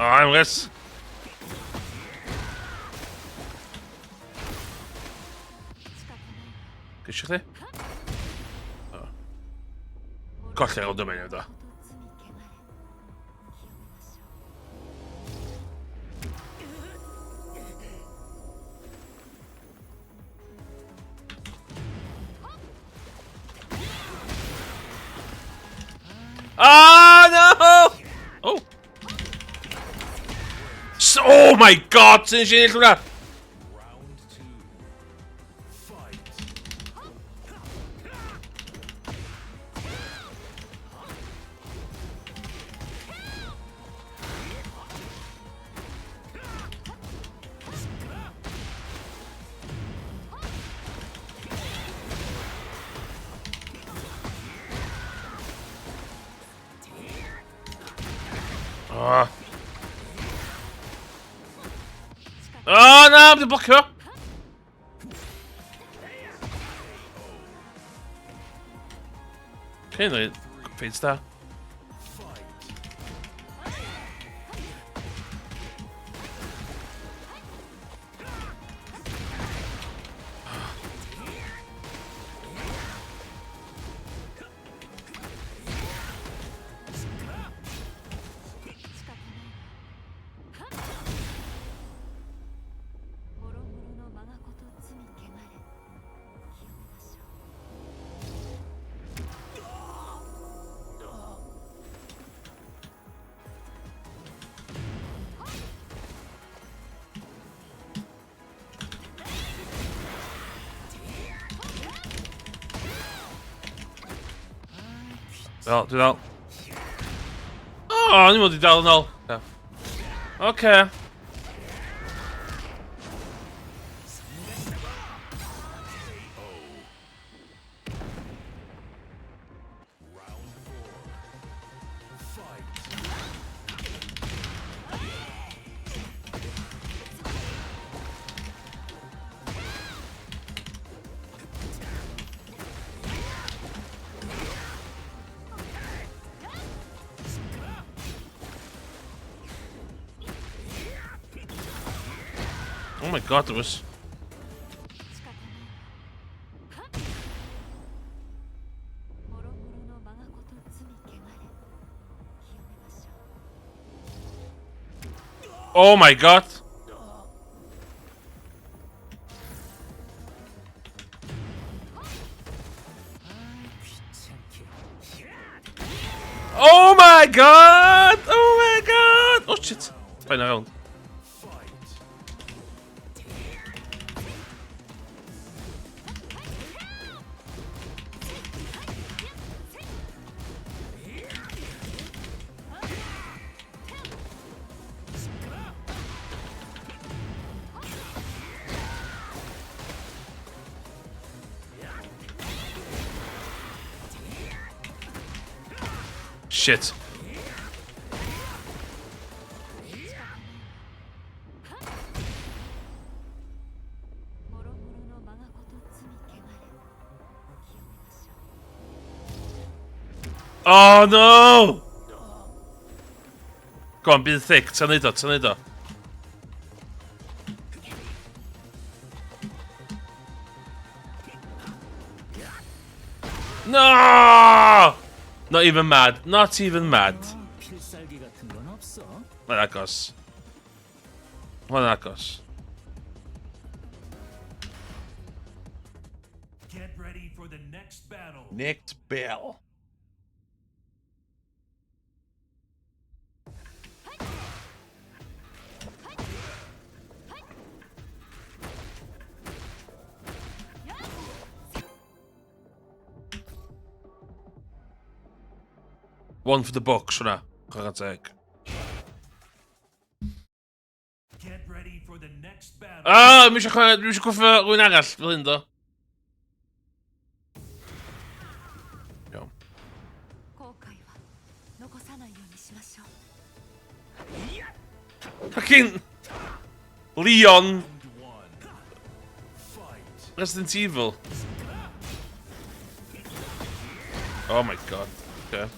O, Emrys. Gysio chdi? O. Colli'r o dymenydd do. Ah, no! Oh! Oh! Oh my god! Sy'n eisiau ennill hwnna? Round 2. Fight. Oh. Oh no, the blocker. Okay, no, feed star. Wel, dwi ddal. O, ni mod i dal yn ôl. Oce. Oh my god, there was... Oh my god! Oh my god! Oh my god! Oh shit! Fine around. Shit. Oh no! Go on, be thick. Ta'n neud o, ta'n neud o. No! Not even mad. Not even mad. 필살기 같은 건 없어? Well, that goes. Well, that goes. Get ready for the next battle. Next bell. One for the books, hwnna. Chwarae teg. Get ready for the next battle. Ah, mi eisiau cwffio rhywun arall fel hyn do. Iawn. Fucking Leon Round 1. Fight. Resident Evil. Oh my god. Okay.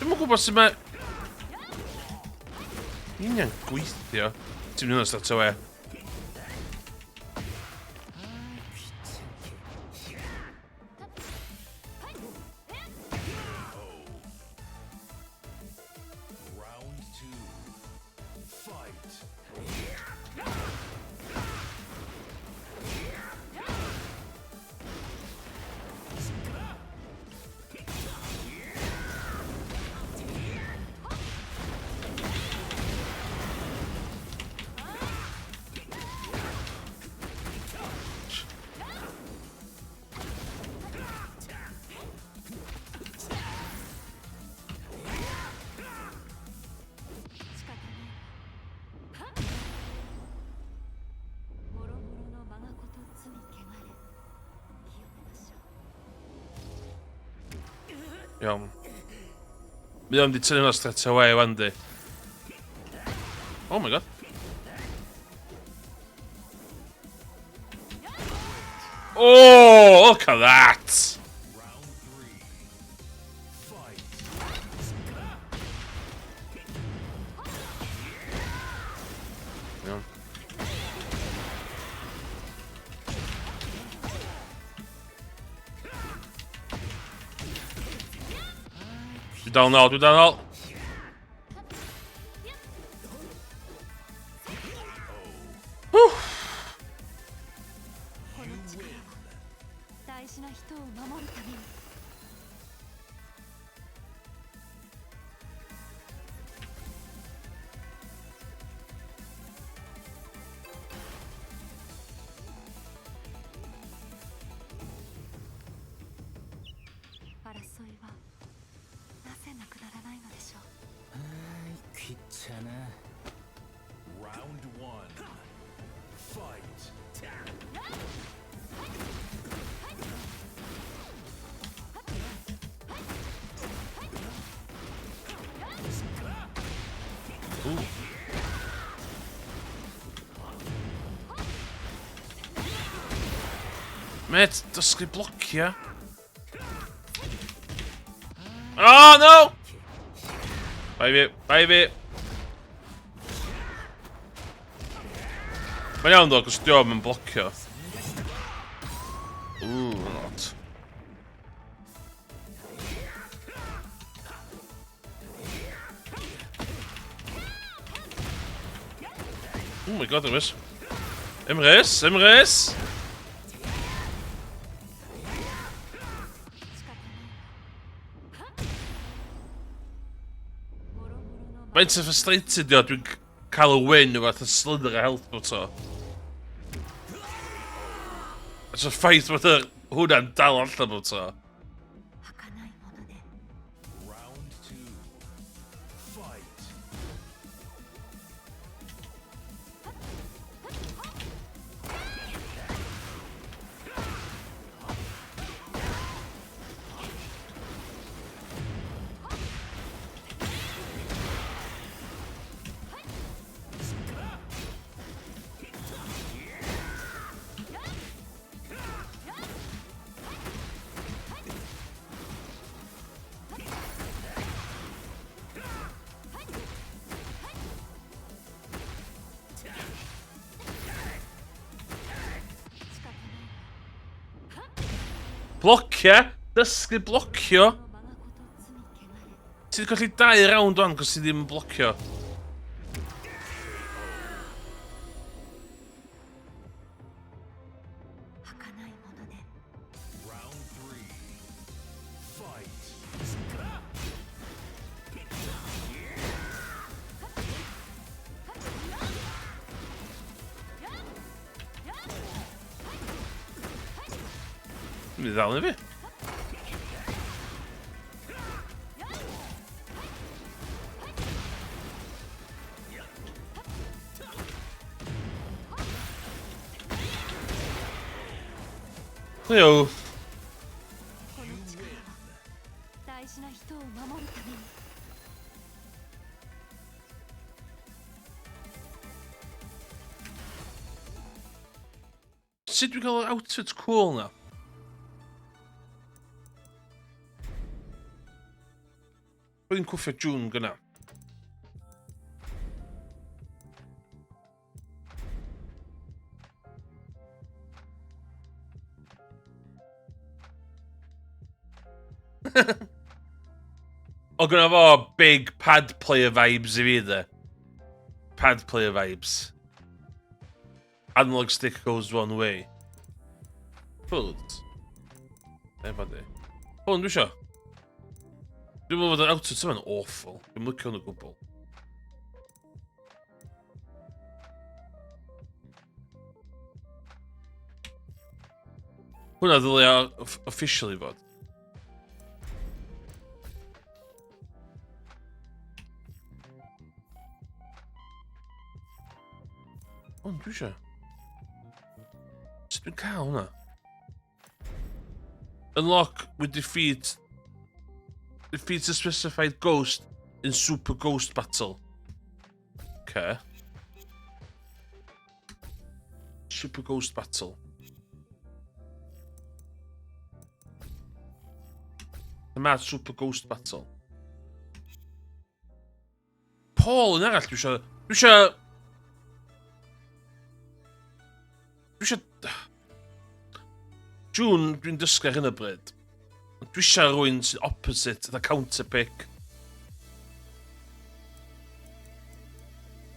Dwi'm yn gwybod sut mae... Union gweithio. Ti'n mynd yn ystod o e. Round 2. Fight. Iawn. Mae o'n di tynnu hwnna straight away, wan di. Oh my god. Oh, look at that! Round 3. Fight. Iawn. Dwi dal nôl, dwi dal nôl. この力は大事な人を守るために。争いはなぜなくならないのでしょう。 아이 귀찮아. Round 1. Fight. Mate, dysgu blocio. Oh no! Baby, baby. Mae'n iawn ddo, cos diolch yn blocio. Ooh, not. Oh my god, Imris. Imris, Imris! もろもろの Mae'n sy'n frustrated dio, dwi'n cael y win o fath y slither a health bod o. It's a ffaith bod hwnna'n dal allan bod o. 儚いもので Round 2. Fight. Blocio? Dysgu blocio? の我がこと罪汚れ Ti 'di colli 2 round o'n cos ti ddim yn blocio. 儚いもので Round 3. Fight. Mynd i ddal yn fi. Yo. この力は大事な人を守るために。 Sut dwi'n cael yr outfit cool na? Dwi'n cwffio June gyna. O gyna fo big pad player vibes I fi dde. Pad player vibes. Analog stick goes one way. Bullets. Efo di. Hwn dwi isio. Dwi'n meddwl bod yr outfit yma'n awful. Dwi'n licio hwn o gwbl. Hwna ddylia officially fod. Hwn dwi isio. Sut dwi'n cael hwnna? Unlock with defeat defeats a specified ghost in Super Ghost Battle. Okay. Super Ghost Battle. Dyma Super Ghost Battle. Paul yn arall, dwi isio... June, dwi'n dysgu ar hyn o bryd. Dwi isio rhywun sy'n opposite, the counterpick.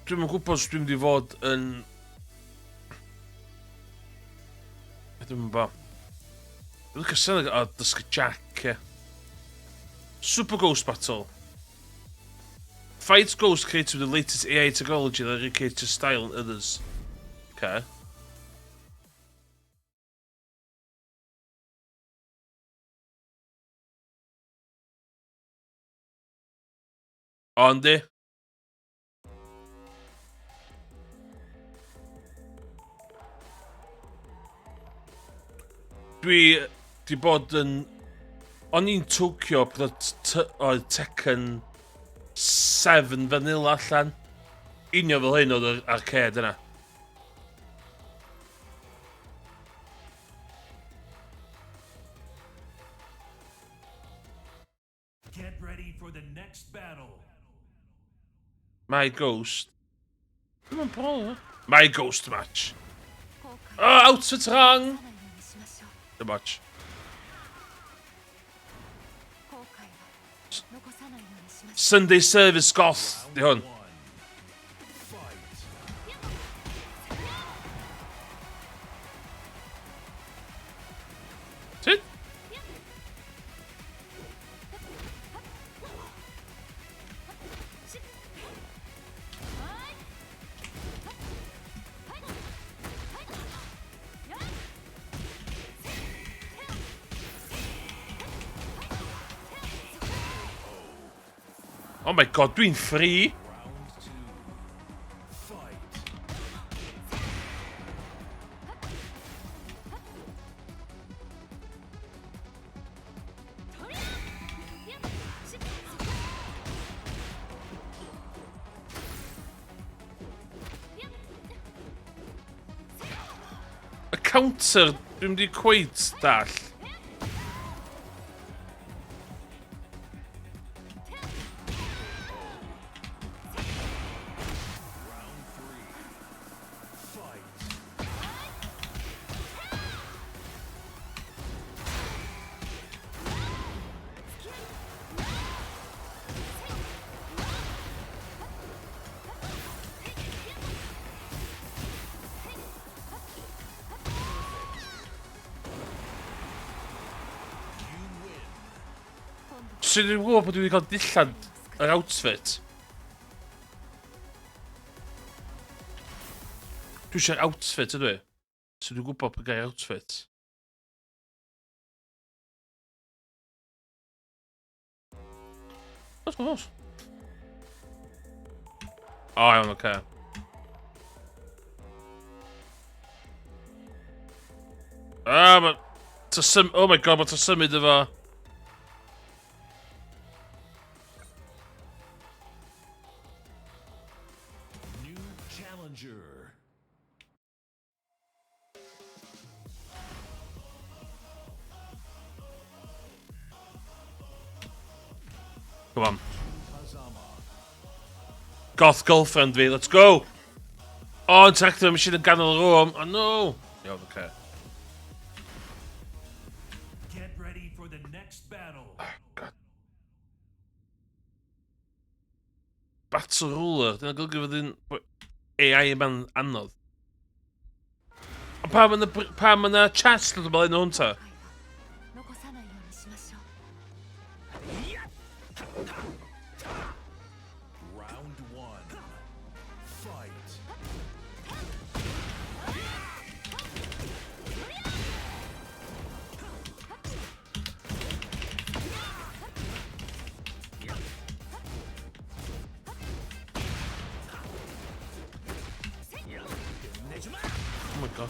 Dwi'n yn gwybod os dwi'n mynd i fod yn... Dwi'n mynd bo. Dwi'n lycio sy'n o dysgu Jack, ie. Super Ghost Battle. Fight ghosts created with the latest AI technology that replicates your style and others. Okay. Andy. Dwi di bod yn... O'n i'n Tokyo oedd Tekken 7 vanilla allan. Unio fel hyn oedd yr arcade yna. Get ready for the next battle. My Ghost. Come on, Paul. My Ghost match. Oh, outfit wrong. The match. Sunday Service Goth, di hwn. Ti'n? Oh my god, dwi'n free. Y counter, dwi'n mynd i cweith dall. So dwi'n gwybod bod dwi wedi cael dillad yr outfit. Dwi eisiau outfit ydw i. So dwi'n gwybod bod gael outfit. Oes. O, iawn, oce. Oh my god, mae ta symud efo... Come on. Goth girlfriend fi, let's go! Oh, yn tractor machine yn ganol y rwm. Oh no! Iawn, oce. Get ready for the next battle. Oh, god. Battle ruler, dyna golygu fod yn AI yma'n anodd. Ond pam yna chest oedd ymlaen o hwnta? Round one. Fight. Oh my god.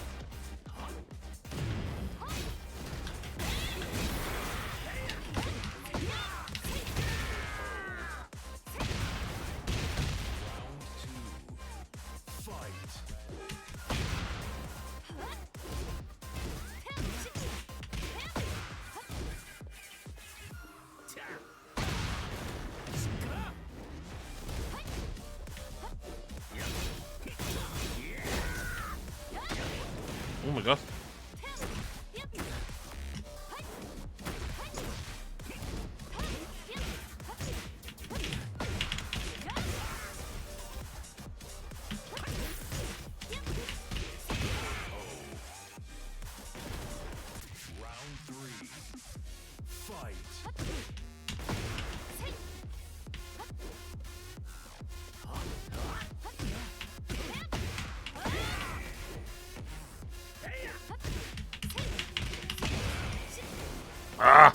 Oh my god. Round 3. Fight. Ah!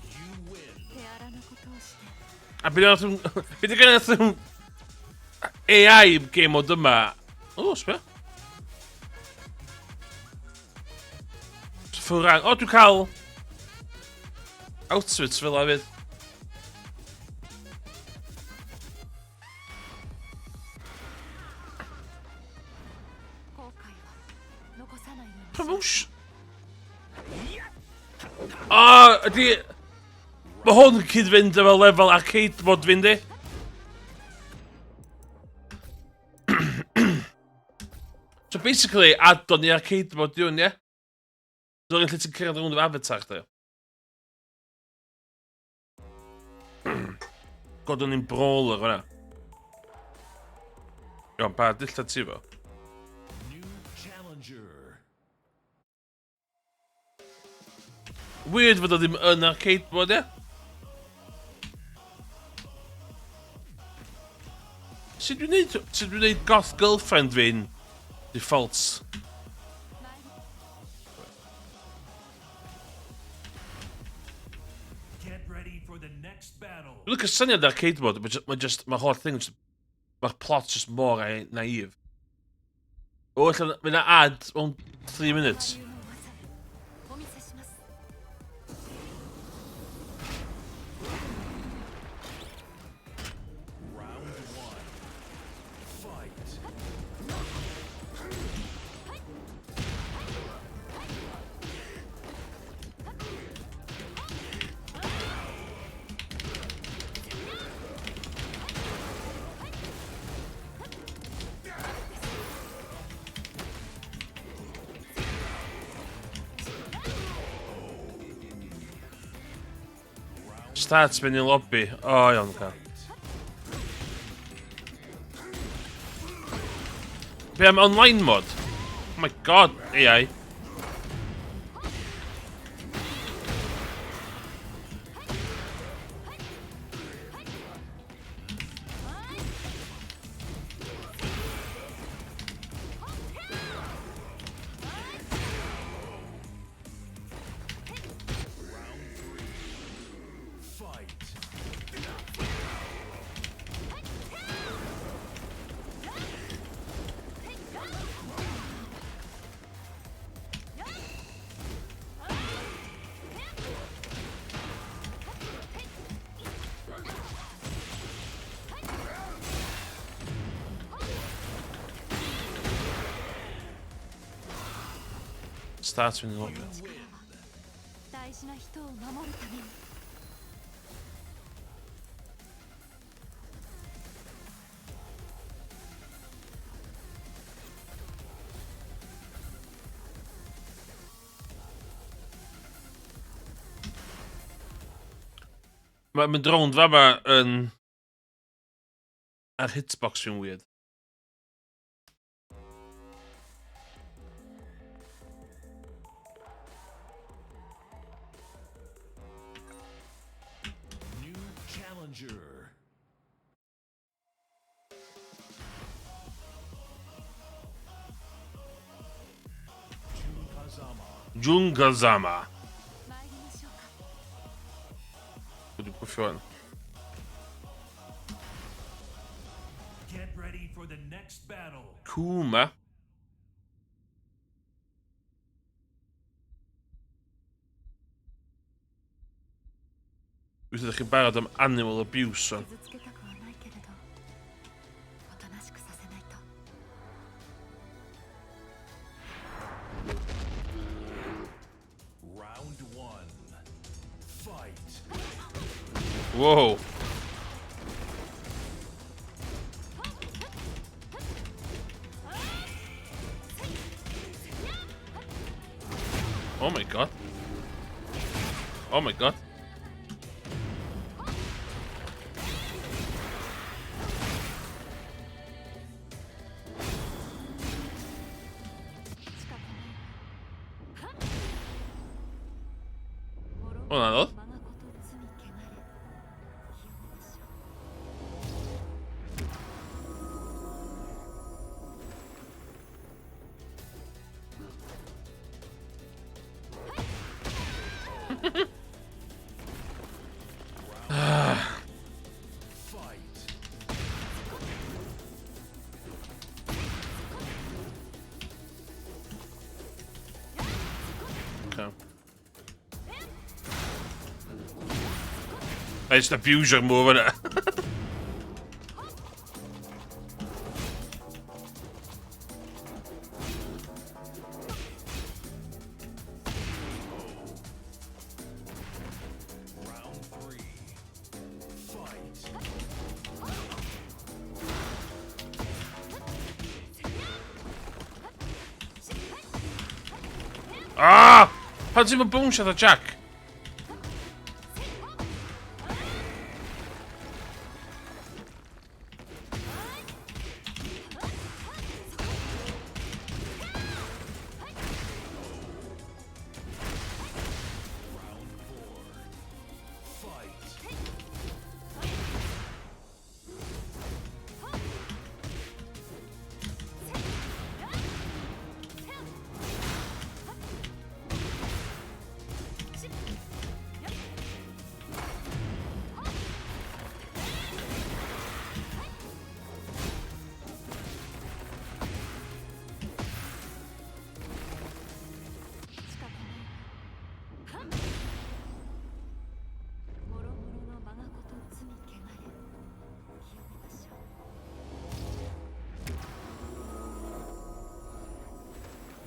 You win. 手荒なことをして A bydd gen i'n AI game mode yma. O, sbio. Ffwrang. O, dwi'n cael outfits fel hefyd. Promotion. O, ydi... Mae hwn yn cyd-fynd efo lefel arcade mod fi, yndi? So basically, add-on i arcade mod di hwn, ie? So rwy'n lle ti'n cyrraedd rhwng efo avatar, da. God, o'n i'n brawler hwnna. Iawn, pa, dilla ti fo? New challenger. Weird fod o ddim yn arcade mod, ie? Sut dwi'n neud goth girlfriend fi'n defaults? Get ready for the next battle. Dwi'n lyco syniad arcade mode, mae holl thing, mae'r plot just mor naif. O, allan, fy'n ad mewn 3 minutes. お見せします Round 1. Fight. Start spin i'r lobby. O, iawn, ca. Be am online mod? Oh my god, AI. Fight. Start spin i'r lobby. 大事な人を守るために Mae'n drone fa ma yn... Ar hitbox fi'n weird. New challenger. Jun Kazama. Jun Kazama. 参りましょうか Dwi'n gwyffio hwn. Get ready for the next battle. Kuma. ydych chi'n barod am animal abuse, son. 傷つけたくはないけれどおとなしくさせないと。 Round one. Fight. Whoa. Oh my god. Oh my god. Oh, no, no. 我がこと罪汚れ清めましょう。 Fight. Okay. It's the abuser move, isn't it? Round three. Fight. Ah! Pan ti'n mynd bwnsio the Jack? Round four. Fight.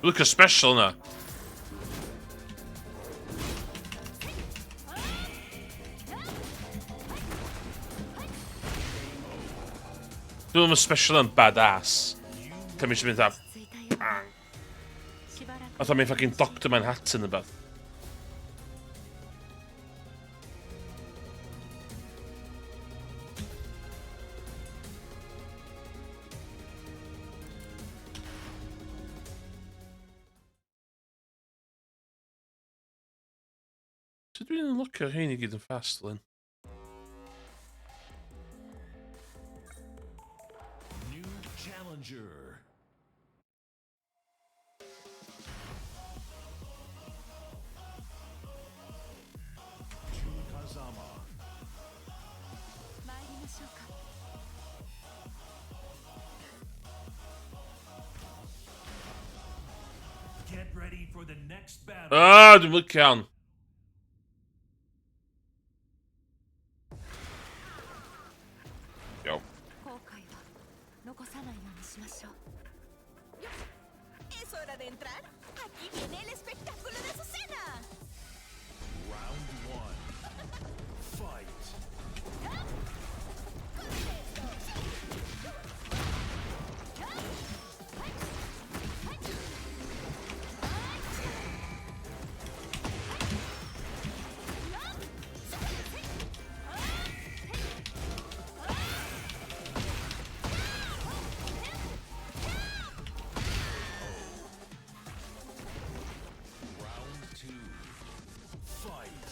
Look a special now. Do them a special and badass. Can we just make that? ついたよ。 Bang. しばらく I thought me fucking Dr. Manhattan about. Did we look at Heine getting fast then? New challenger. Jun Kazama. 参りましょうか。 Get ready for the next battle. Ah, du look can. 後悔は残さないようにしましょう。 Es hora de entrar. Aquí viene el espectáculo de Azucena. Round one. Fight. Round two. Fight.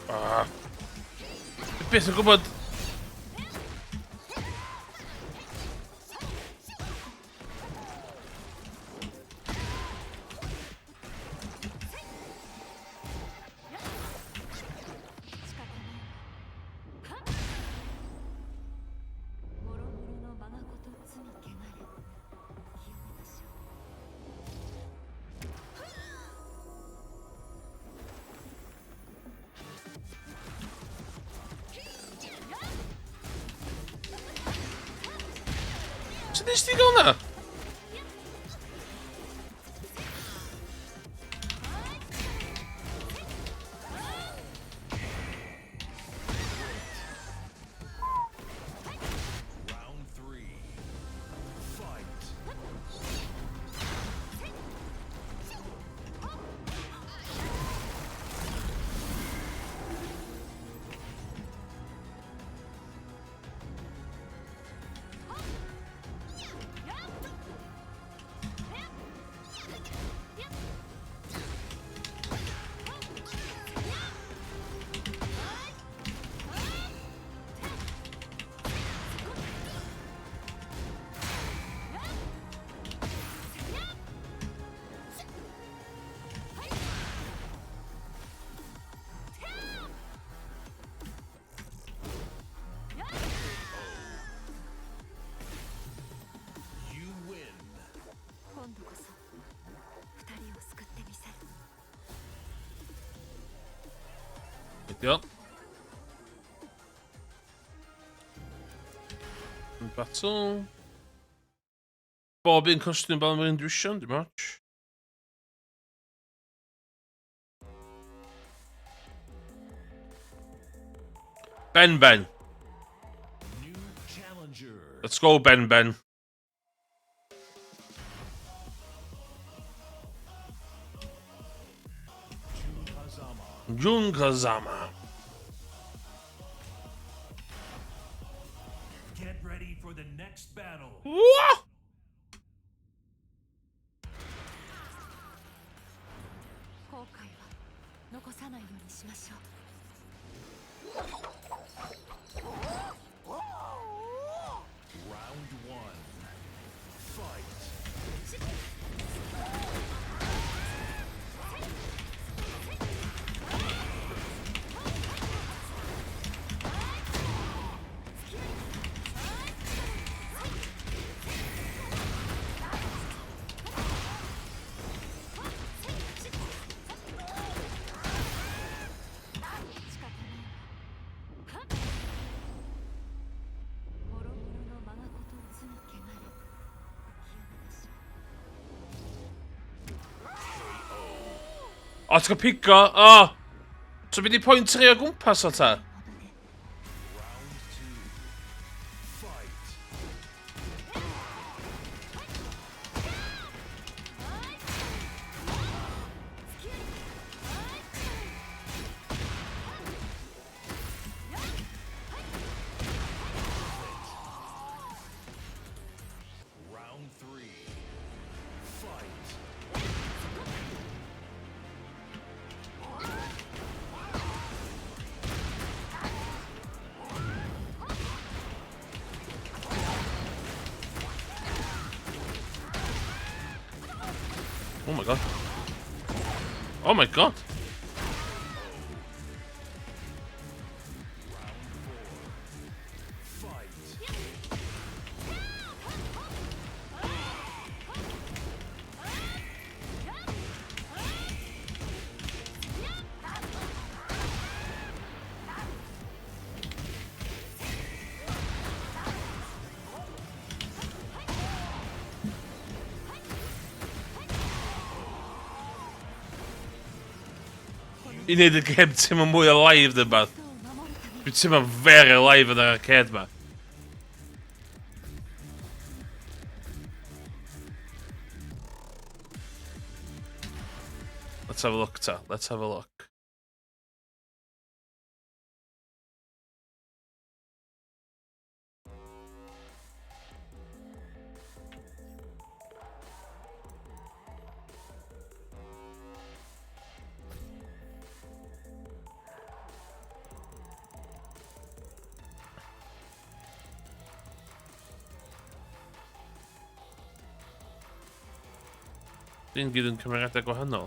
Ah. Beth yn gwybod. Sut nes ti gael hwnna? Round 3. Fight. You win. 今度こそ二人を救ってみせる。 Vediamo. Un battle. Bobby yn costume Balmer Induction, dim much. Ben. New challenger. Let's go, Ben. Hazama. Jun Kazama. Get ready for the next battle. What? 後悔は残さないようにしましょう。 Round 1. Fight. O, ti'n cael pigo? O! So bydd i pwynt chi o gwmpas o ta? Round 2. Fight. Round 3. Fight. Oh my god. Oh my god. Fight. I wneud y gem teimlo mwy alive dyn beth. Dwi'n teimlo very alive yn yr arcade ma. Let's have a look ta. Let's have a look. Dwi'n gyd yn cymeriadau gwahanol.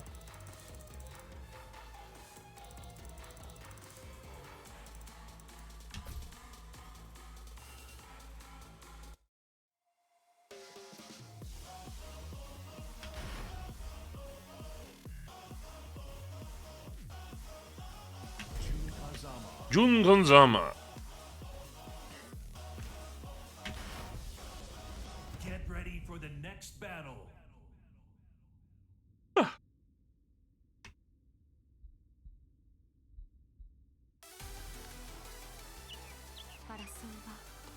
Jun Gonzama.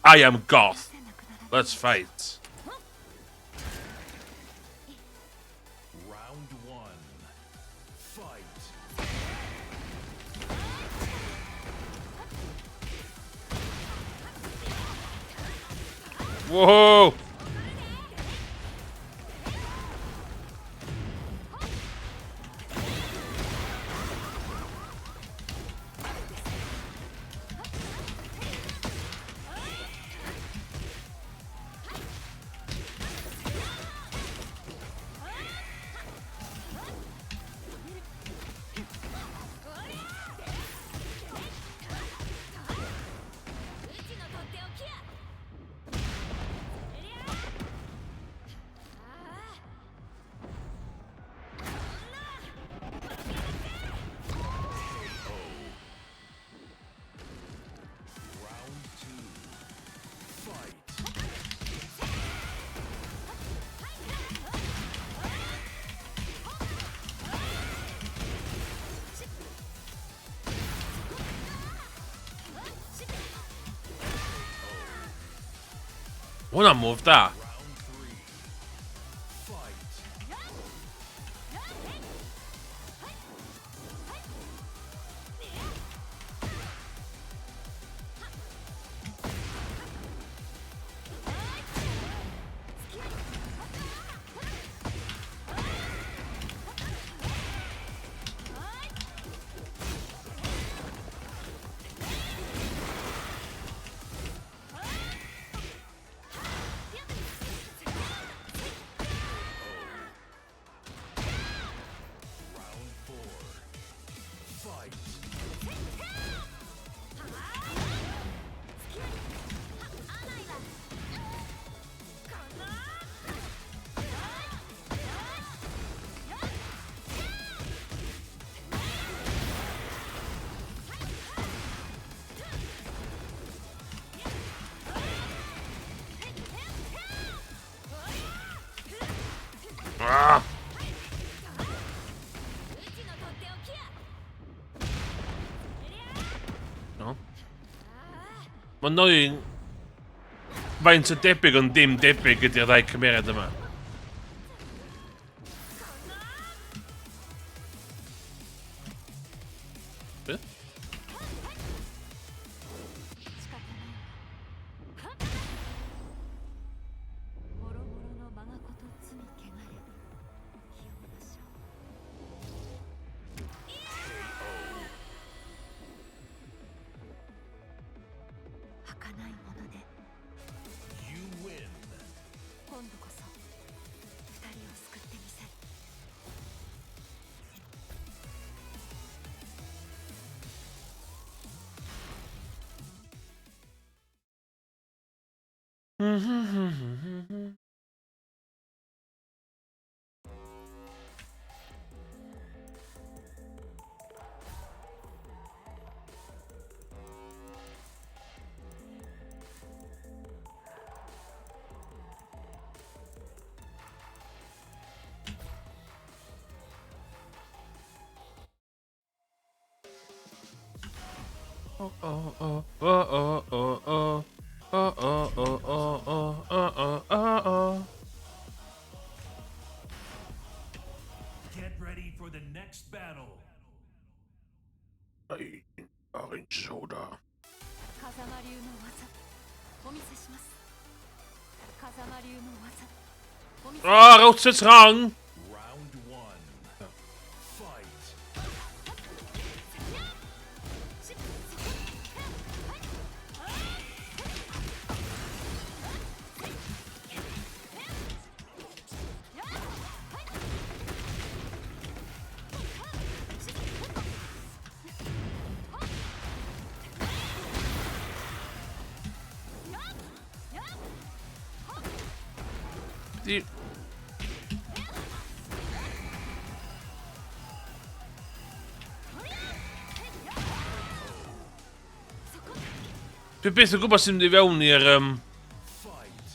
I am Goth. Let's fight. Round one. Fight. Whoa! Round two. Fight. Wanna move that? Round three. Fight. Round four. Fight. Ah! No? Mae'n annoying faint o debyg ond dim debyg ydy'r ddau cymeriad yma. Be? もろもろの我がこと罪汚れ清めましょう。儚いものね。 You win. 今度こそ二人を救ってみせる。 Get ready for the next battle. Orange soda. 風間流の技お見せします。風間流の技お見せ。 Ah, rood zit rang! Round one. Fight. Die... Dwi'n beth o gwybod sy'n mynd i fewn i'r... Fight.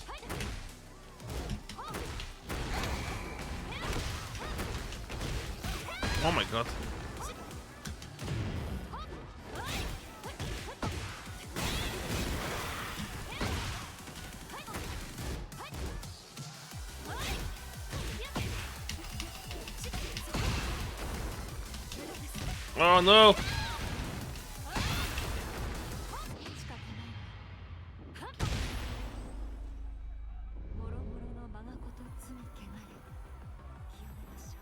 Oh my god. Oh no! 仕方ないもろもろの我がこと罪汚れ清めましょう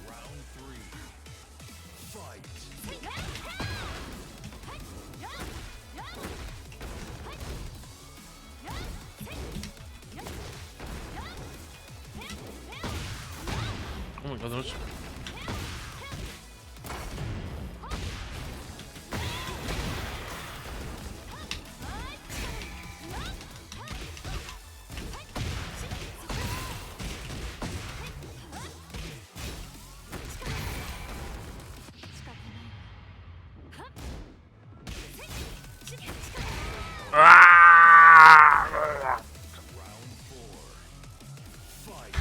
Round 3. Fight. お前、どうしよう。ああ Round 4. Fight.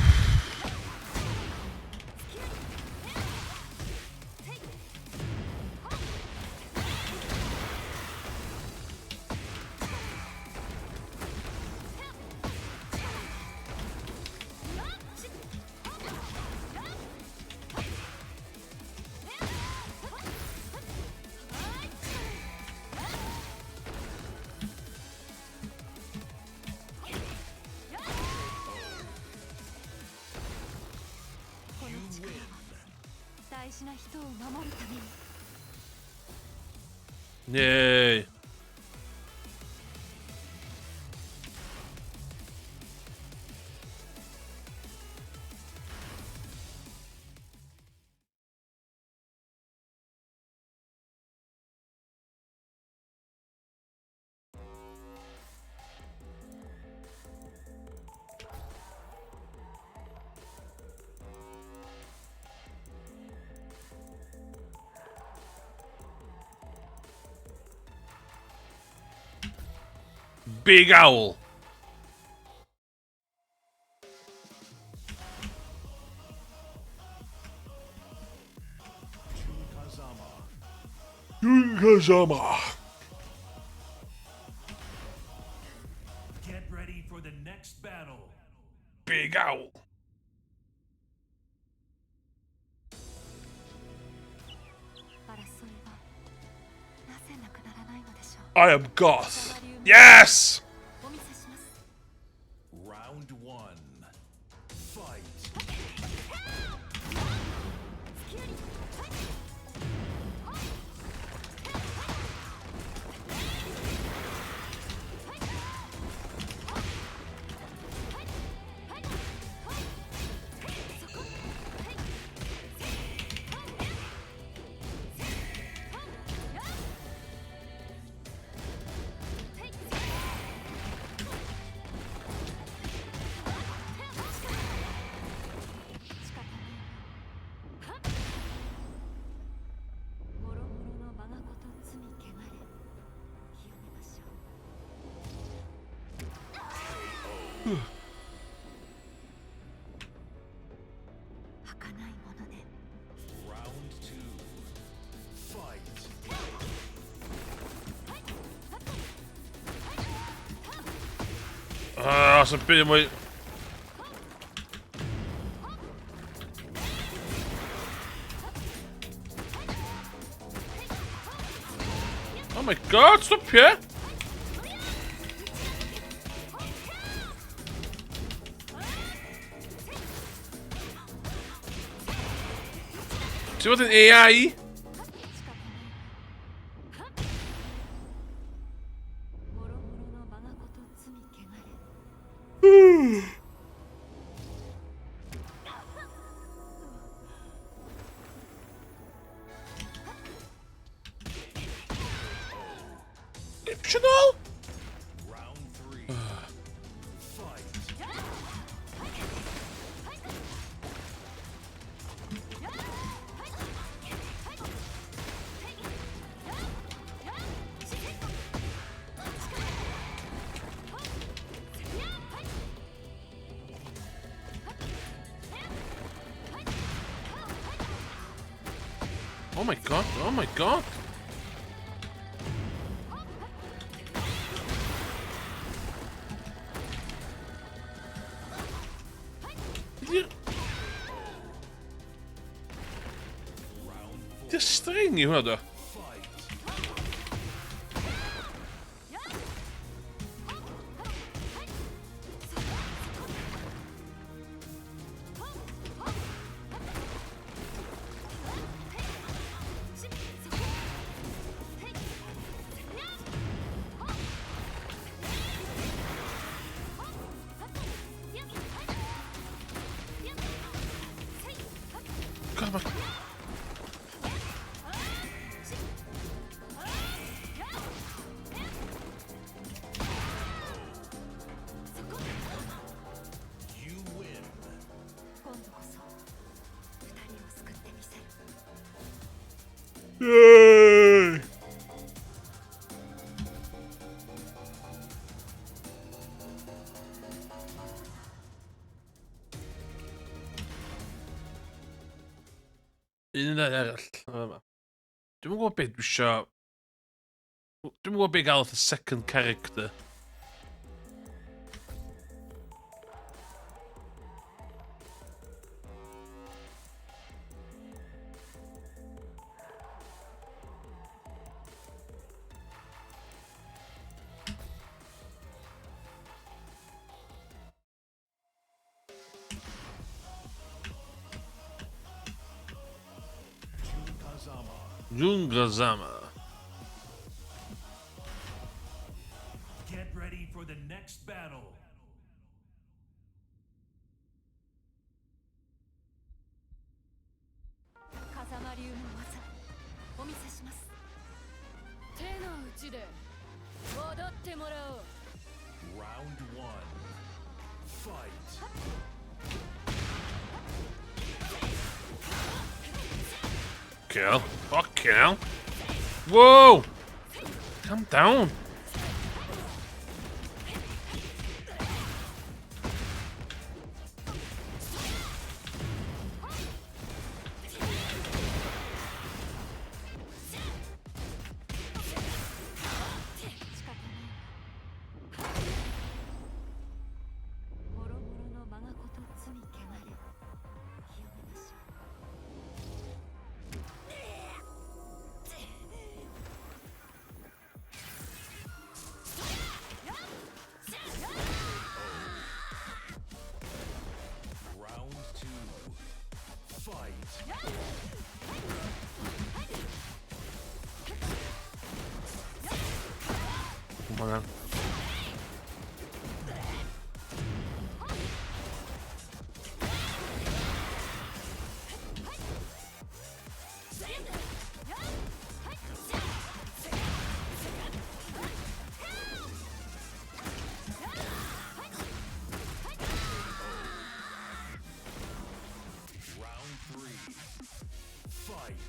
この力は大事な人を守るために Yay. Big Owl. Kazama. Get ready for the next battle. Big Owl. 争いはなぜなくならないのでしょう I am Goth. Yes! お見せします Round 1. Fight. 仕方ないもろもろの我がこと罪汚れ清めましょう儚いものね Round 2. Fight. Ah, that's a bit of my. Oh my god, stop here! See what an AI? もろもろの我がこと罪汚れ Optional? Round 3. Fight. 「Oh my god, oh my god. Det är sträng ju, hördu. God, vad... Yay! Un arall. Dwi'n gwybod beth dwi isio... Dwi'n gwybod beth gael the second character. Jungazama. Get ready for the next battle. 風間流の技お見せします。手の内で踊ってもらおう。 Round one. Fight. Kill. Fuck kill. Whoa! Calm down. Round two. Fight. Come on. Round three. Fight.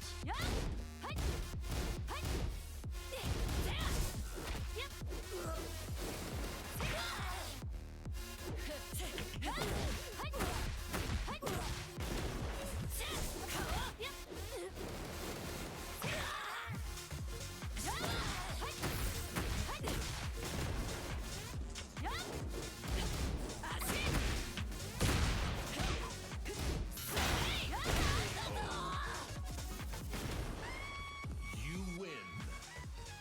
You win.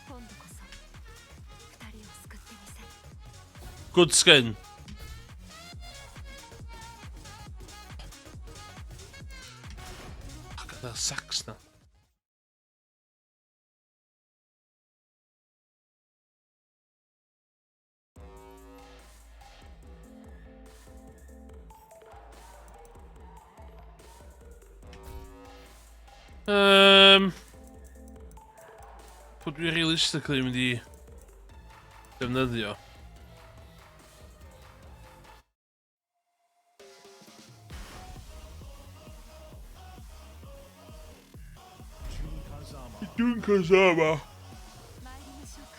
今度こそ二人を救ってみせる。 Good skin. Look at that sax now. Pwy dwi realistically mynd i defnyddio? Junkazama. Junkazama. 参りましょうか。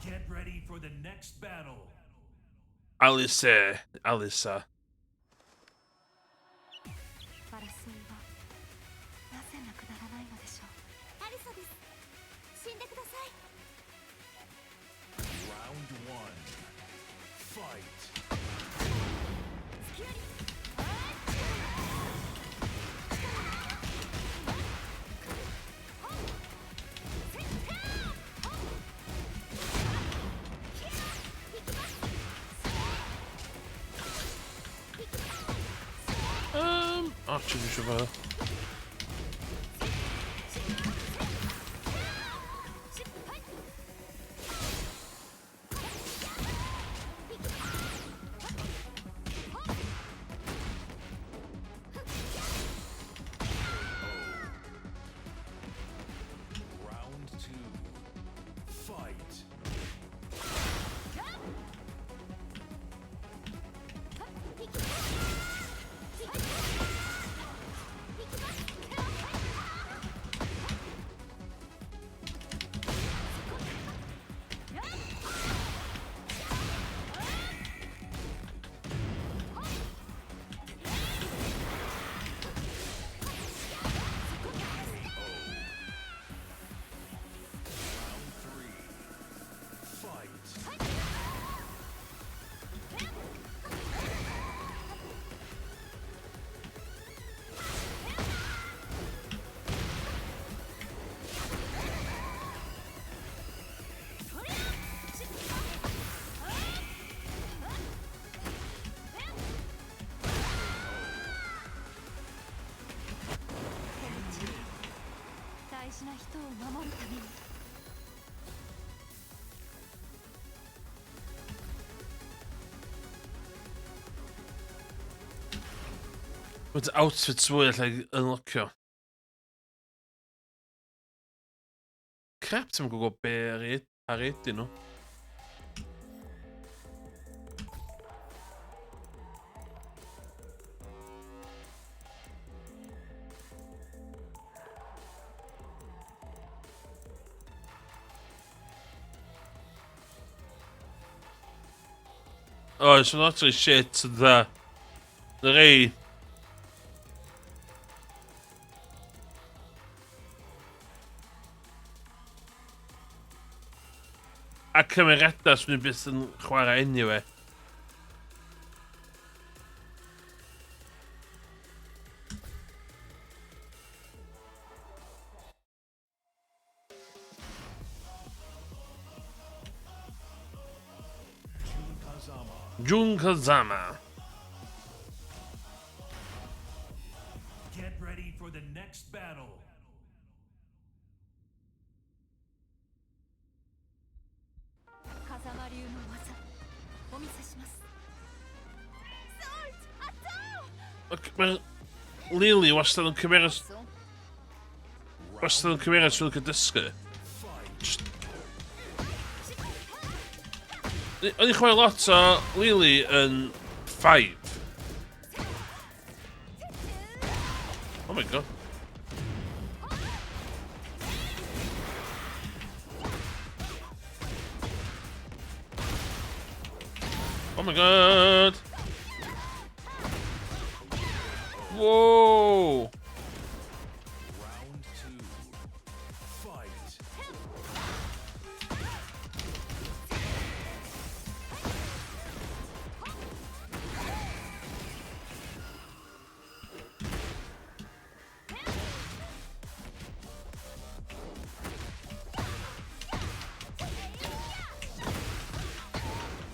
Get ready for the next battle. Alisa. one. Fight. あ、ちょっとしょうがない。Round two. Fight. 大事な人を守るために。With outfits fwy allai unlockio. Crap, ti'n gwybod be ar ydyn nhw. Oh, it's not actually shit the rei. A cymeradau swn i byth yn chwarae anyway. Jun Kazama. Get ready for the next battle. 風間流の技お見せします。 Mae Lily wastad yn cymeras... Wastad yn cymeras rhywun cydysgu. O'n i'n chwarae lot o Lily yn 5. Oh my god. Oh my god. Whoa. Round two. Fight.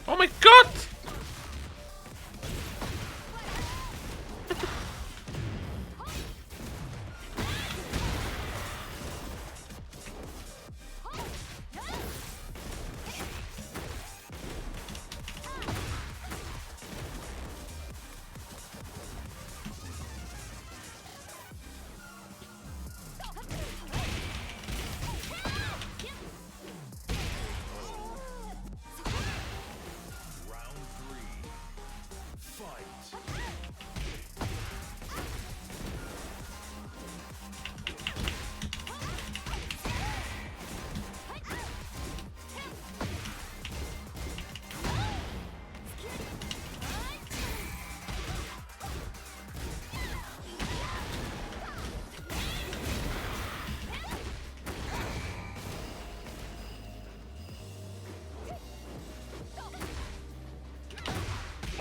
Oh my god. Round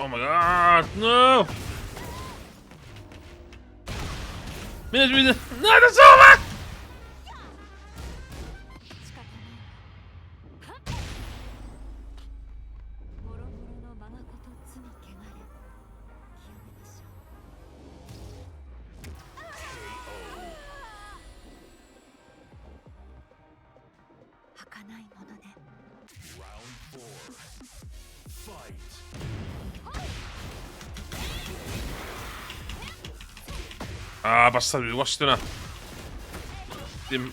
Oh my god, no! Minute. No, that's over! 仕方ないもろもろのまがこと罪汚れ清めましょう儚いものね Round 4. Fight. Ah, bastardo, mi właśnie na tym.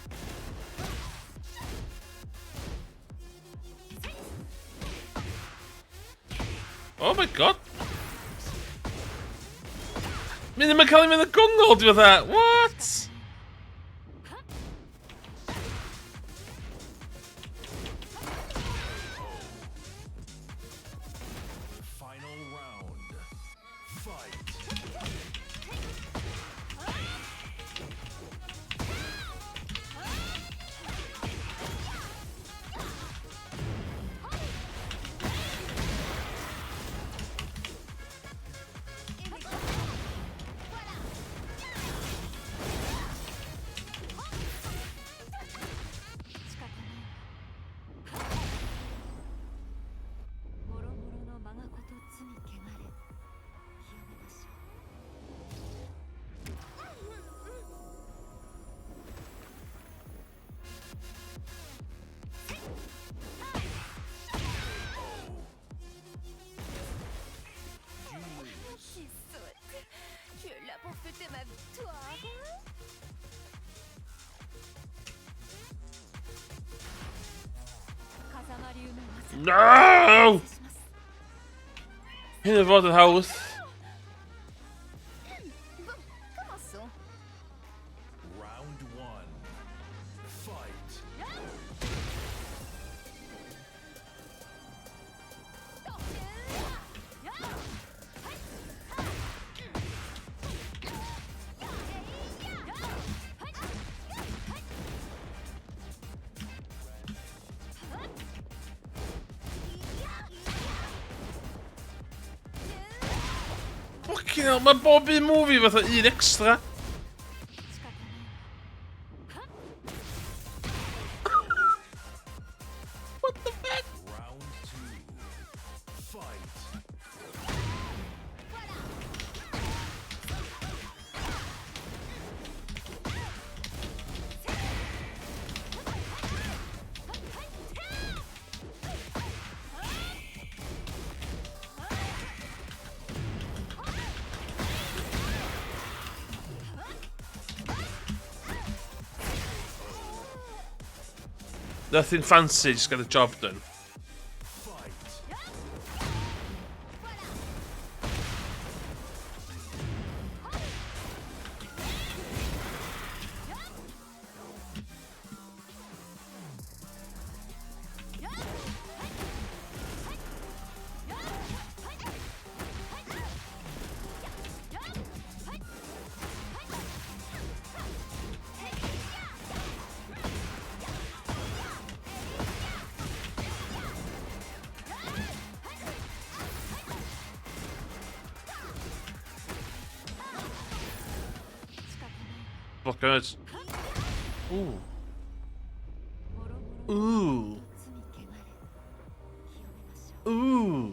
Oh my god! Min man kallar mig en gungold with that. What? Final round. Fight. She saute. Tu es là pour fêter ma victoire. No! In het waterhouse. Commençons. Round 1. Fight. Fucking hell, mijn Bobby Movie was er hier extra. What the fuck? Round 2. Fight. Nothing fancy, just get the job done. Fight. Fuck uit. Oeh. Oeh. Oeh.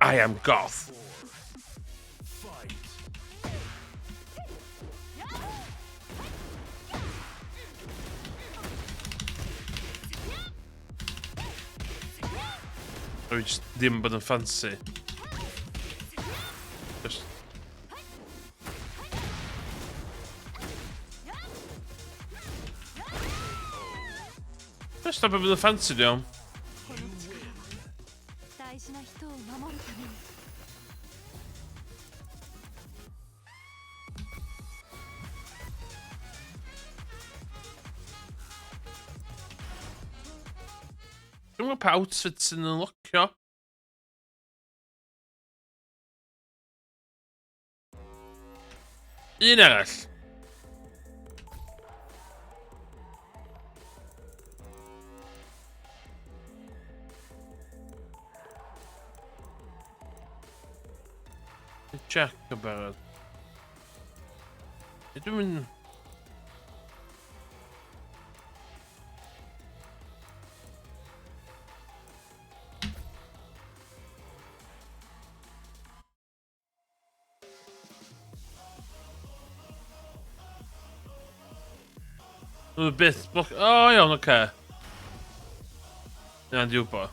I am goth. Fight. Or just dim but fancy. Just. Just stop it with the fancy down. 大事な人を守るために Dwi'n gwybod pa outfits yn unlockio. Un arall. check about. You're doing. A bit. Oh ja, okej. Ja, det bara.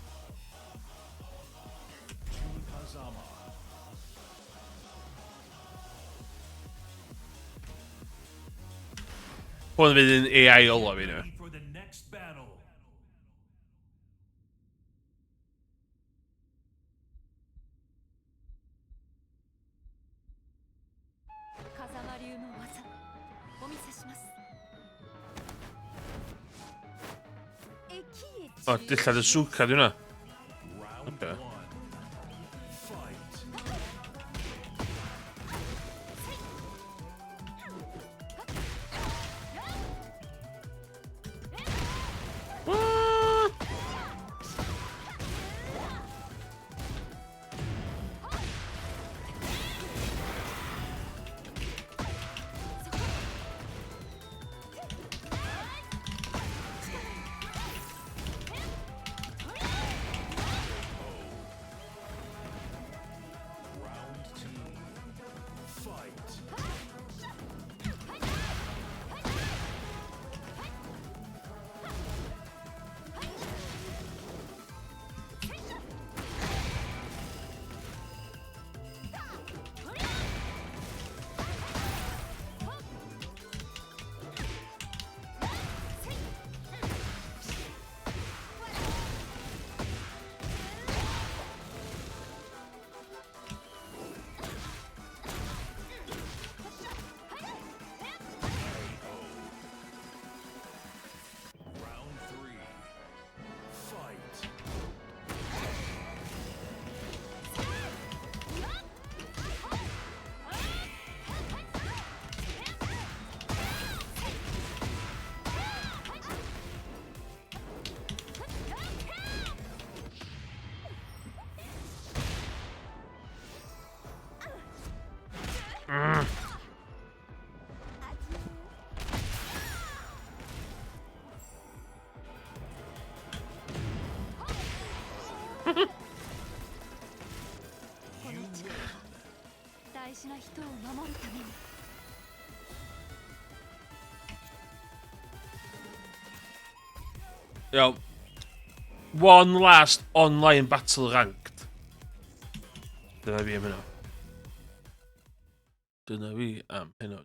Hon vid en AI alla vi nu. Ready for the next battle. 風間流の技お見せします。 Et qui es-tu? Ja, det hade sukat du nu. Round Okay. 1. Fight. What? Round 2. Fight. Round 3. Fight. You win. 大事な人を守るために。 Yo. One last online battle ranked. Dyna fi am hynna. Dyna fi am hynna.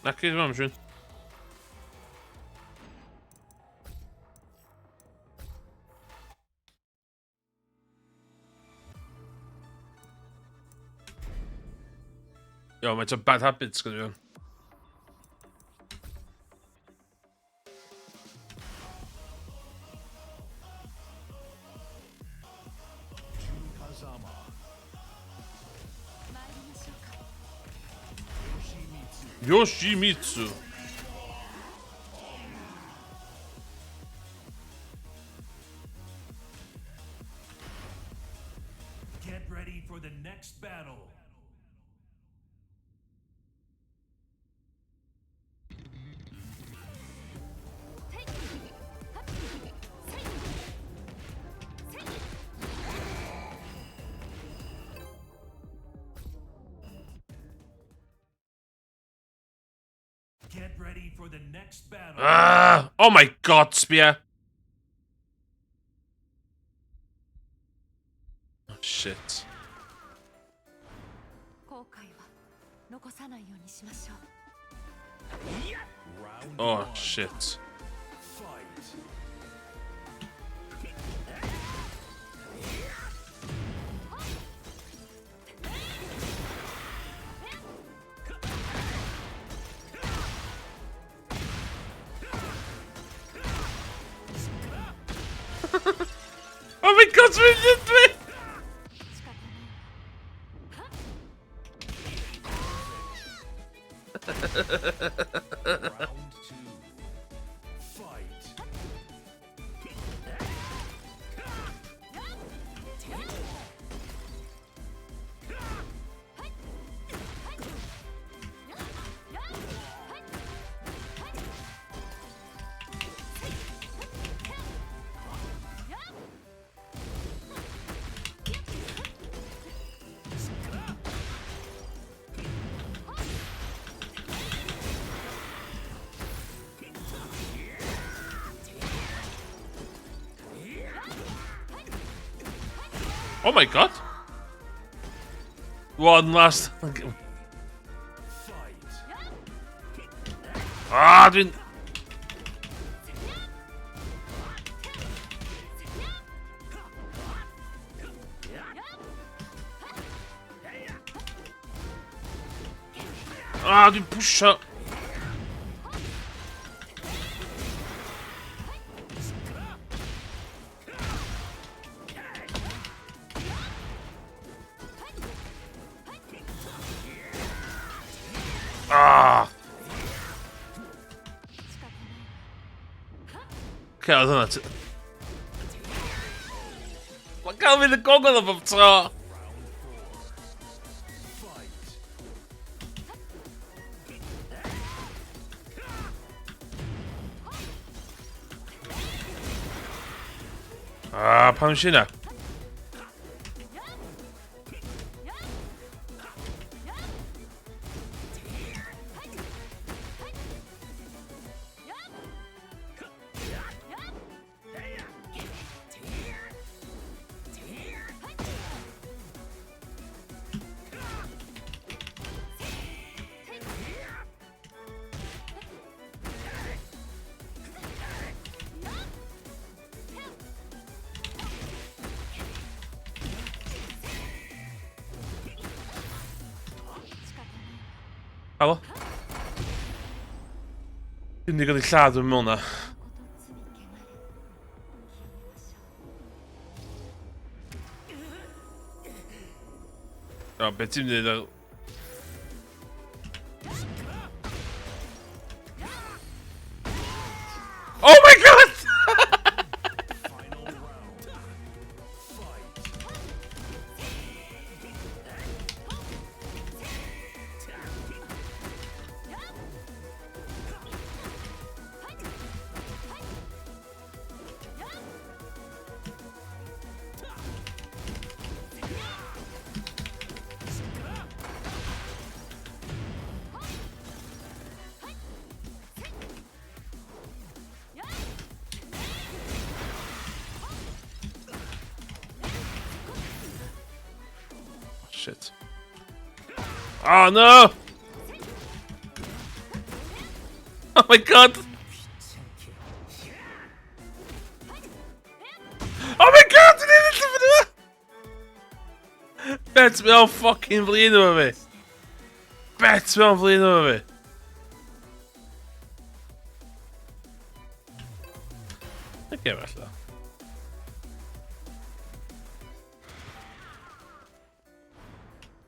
Nakkes mam schön. Ja, men it's a bad habit ska du göra. Kazama. 参りましょうか。 Yoshimitsu. Yoshimitsu. Get ready for the next battle. Get ready for the next battle. Ah! Oh my god, spear. Oh shit. 後悔は残さないようにしましょう。 Round Oh 1. shit. Fight. Oh my god, what is it doing? Round 2. Fight. Oh my god. One last. Fight. Ah, dwi'n... Ah, dwi'n pwysio. Ah. Okay, oedd hwnna... Mae'n cael mynd y gogol o bob tro. Ah, pam sy'n na? Halo? Dwi'n digon i lladd yn mewn na. O, beth ti'n mynd o... Oh my god! Shit. Oh no! Oh my god! Oh my god! Dwi'n ei ddweud fyny! Bet mewn ffocin flin efo fi! Bet mewn flin efo fi! Okay, felly.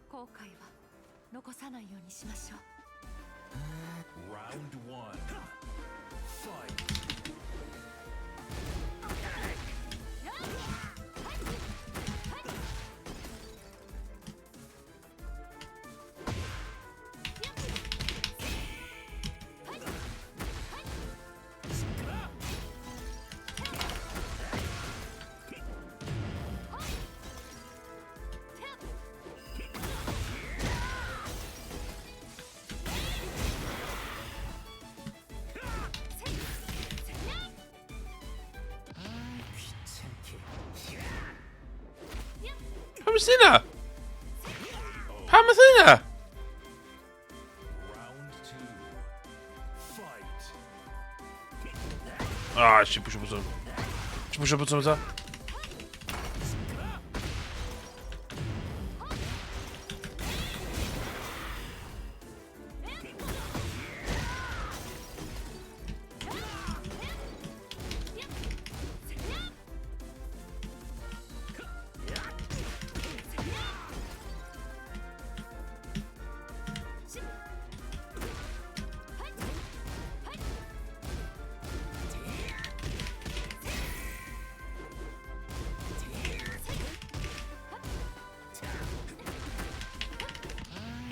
後悔は残さないようにしましょう。 Round 1. Fight. Pam sy'n na? Pam ydw na? Round 2. Fight. Ah, eisiau pwysio bwtwm. Eisiau pwysio bwtwm ta?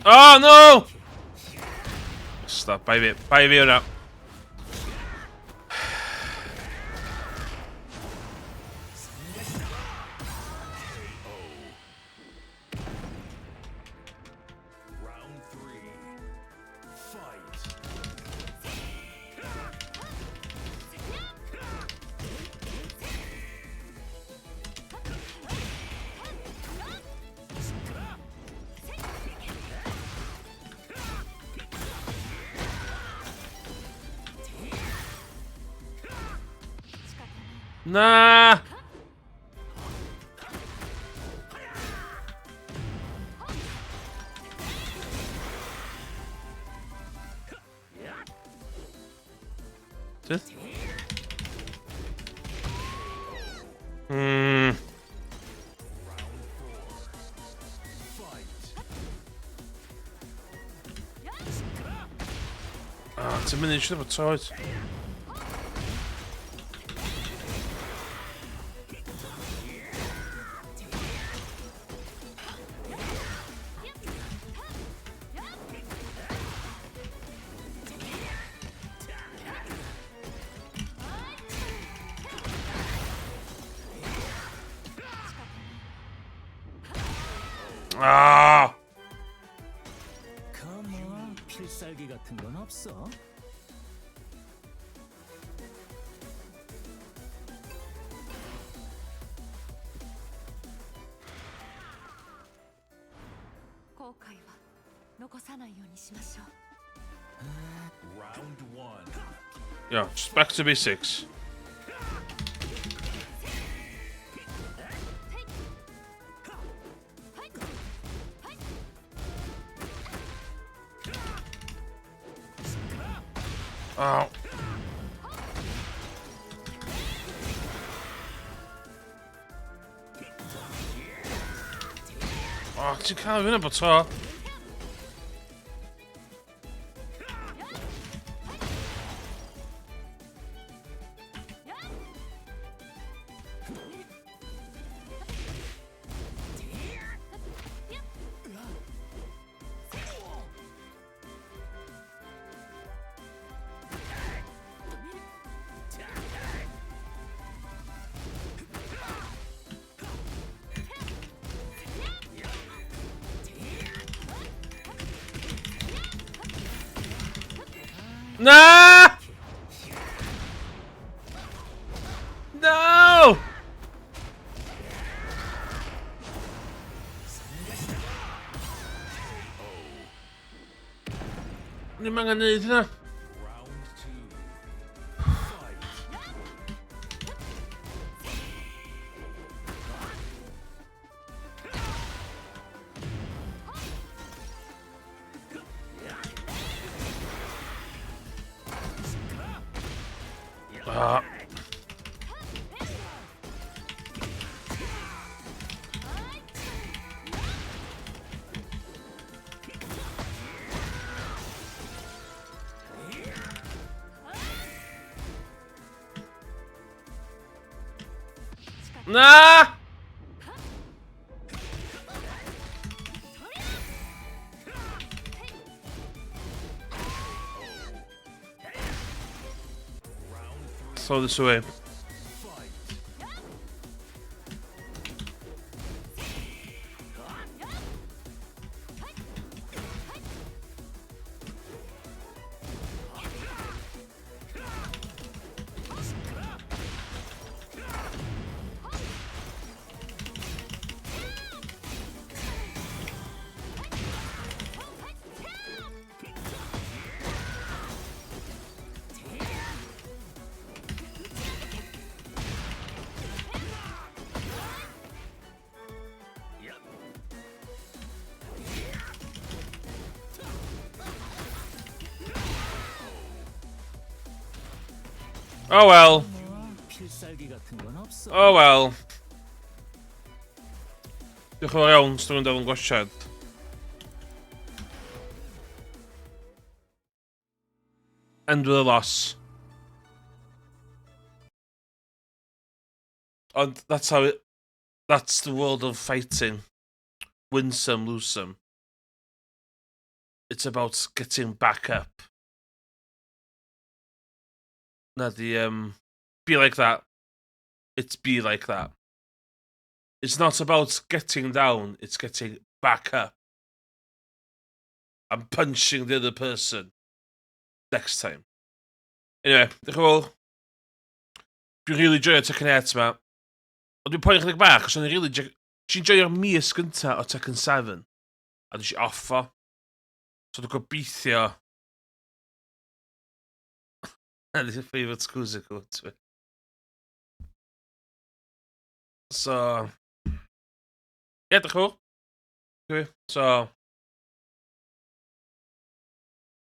Oh no! Stop, bai fi hwnna. Round 3. Fight. Nah! Just. Hmm. Ah, it's a miniature of a toilet. 아, 컴온, 필살기 같은 건 없어? Round 1. yeah, just back to basics. Oh. Oh, you can't win it, but Nah! No! Hindi mga neud na. Round 2. Fight. Ah. Nah! Throw this away. Oh well. 필살기 같은 건 없어? Oh well. Diolch yn fawr iawn os ydych chi'n dal yn gwachod. End with a loss. And that's how it... That's the world of fighting. Win some, lose some. it's about getting back up. Na di, be like that. It's be like that. It's not about getting down, it's getting back up. And punching the other person next time. Anyway, diolch yn fawr. Dwi'n really joio Tekken 8 ma. Ond dwi'n poeni chydig bach, os o'n i'n really... Dwi'n joio'r mis gynta o Tekken 7. A dwi'n si offo. So dwi'n gobeithio... That is your favourite Scusa quote. So... Ie, diolch yn fawr. So...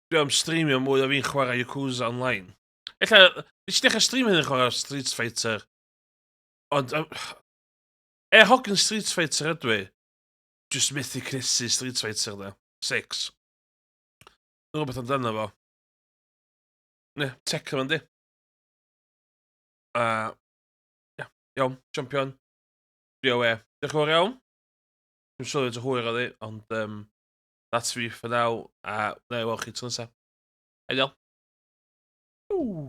Dwi am streamio mwy o fi'n chwarae Yakuza online. Ella, nes i ddechrau streamio yn chwarae Street Fighter. Ond... Hogyn Street Fighter ydw i. Just methu cnesu Street Fighter da. 6. Dwi'n rhywbeth amdano fo. Ne, Tekken fan di. Ia, iawn, champion. Dio we. Diolch yn fawr iawn. Dwi'n sylwi dy hwyr o di, ond... that's me for now. Na i weld chi tro nesa. Hei diolch. Ooh.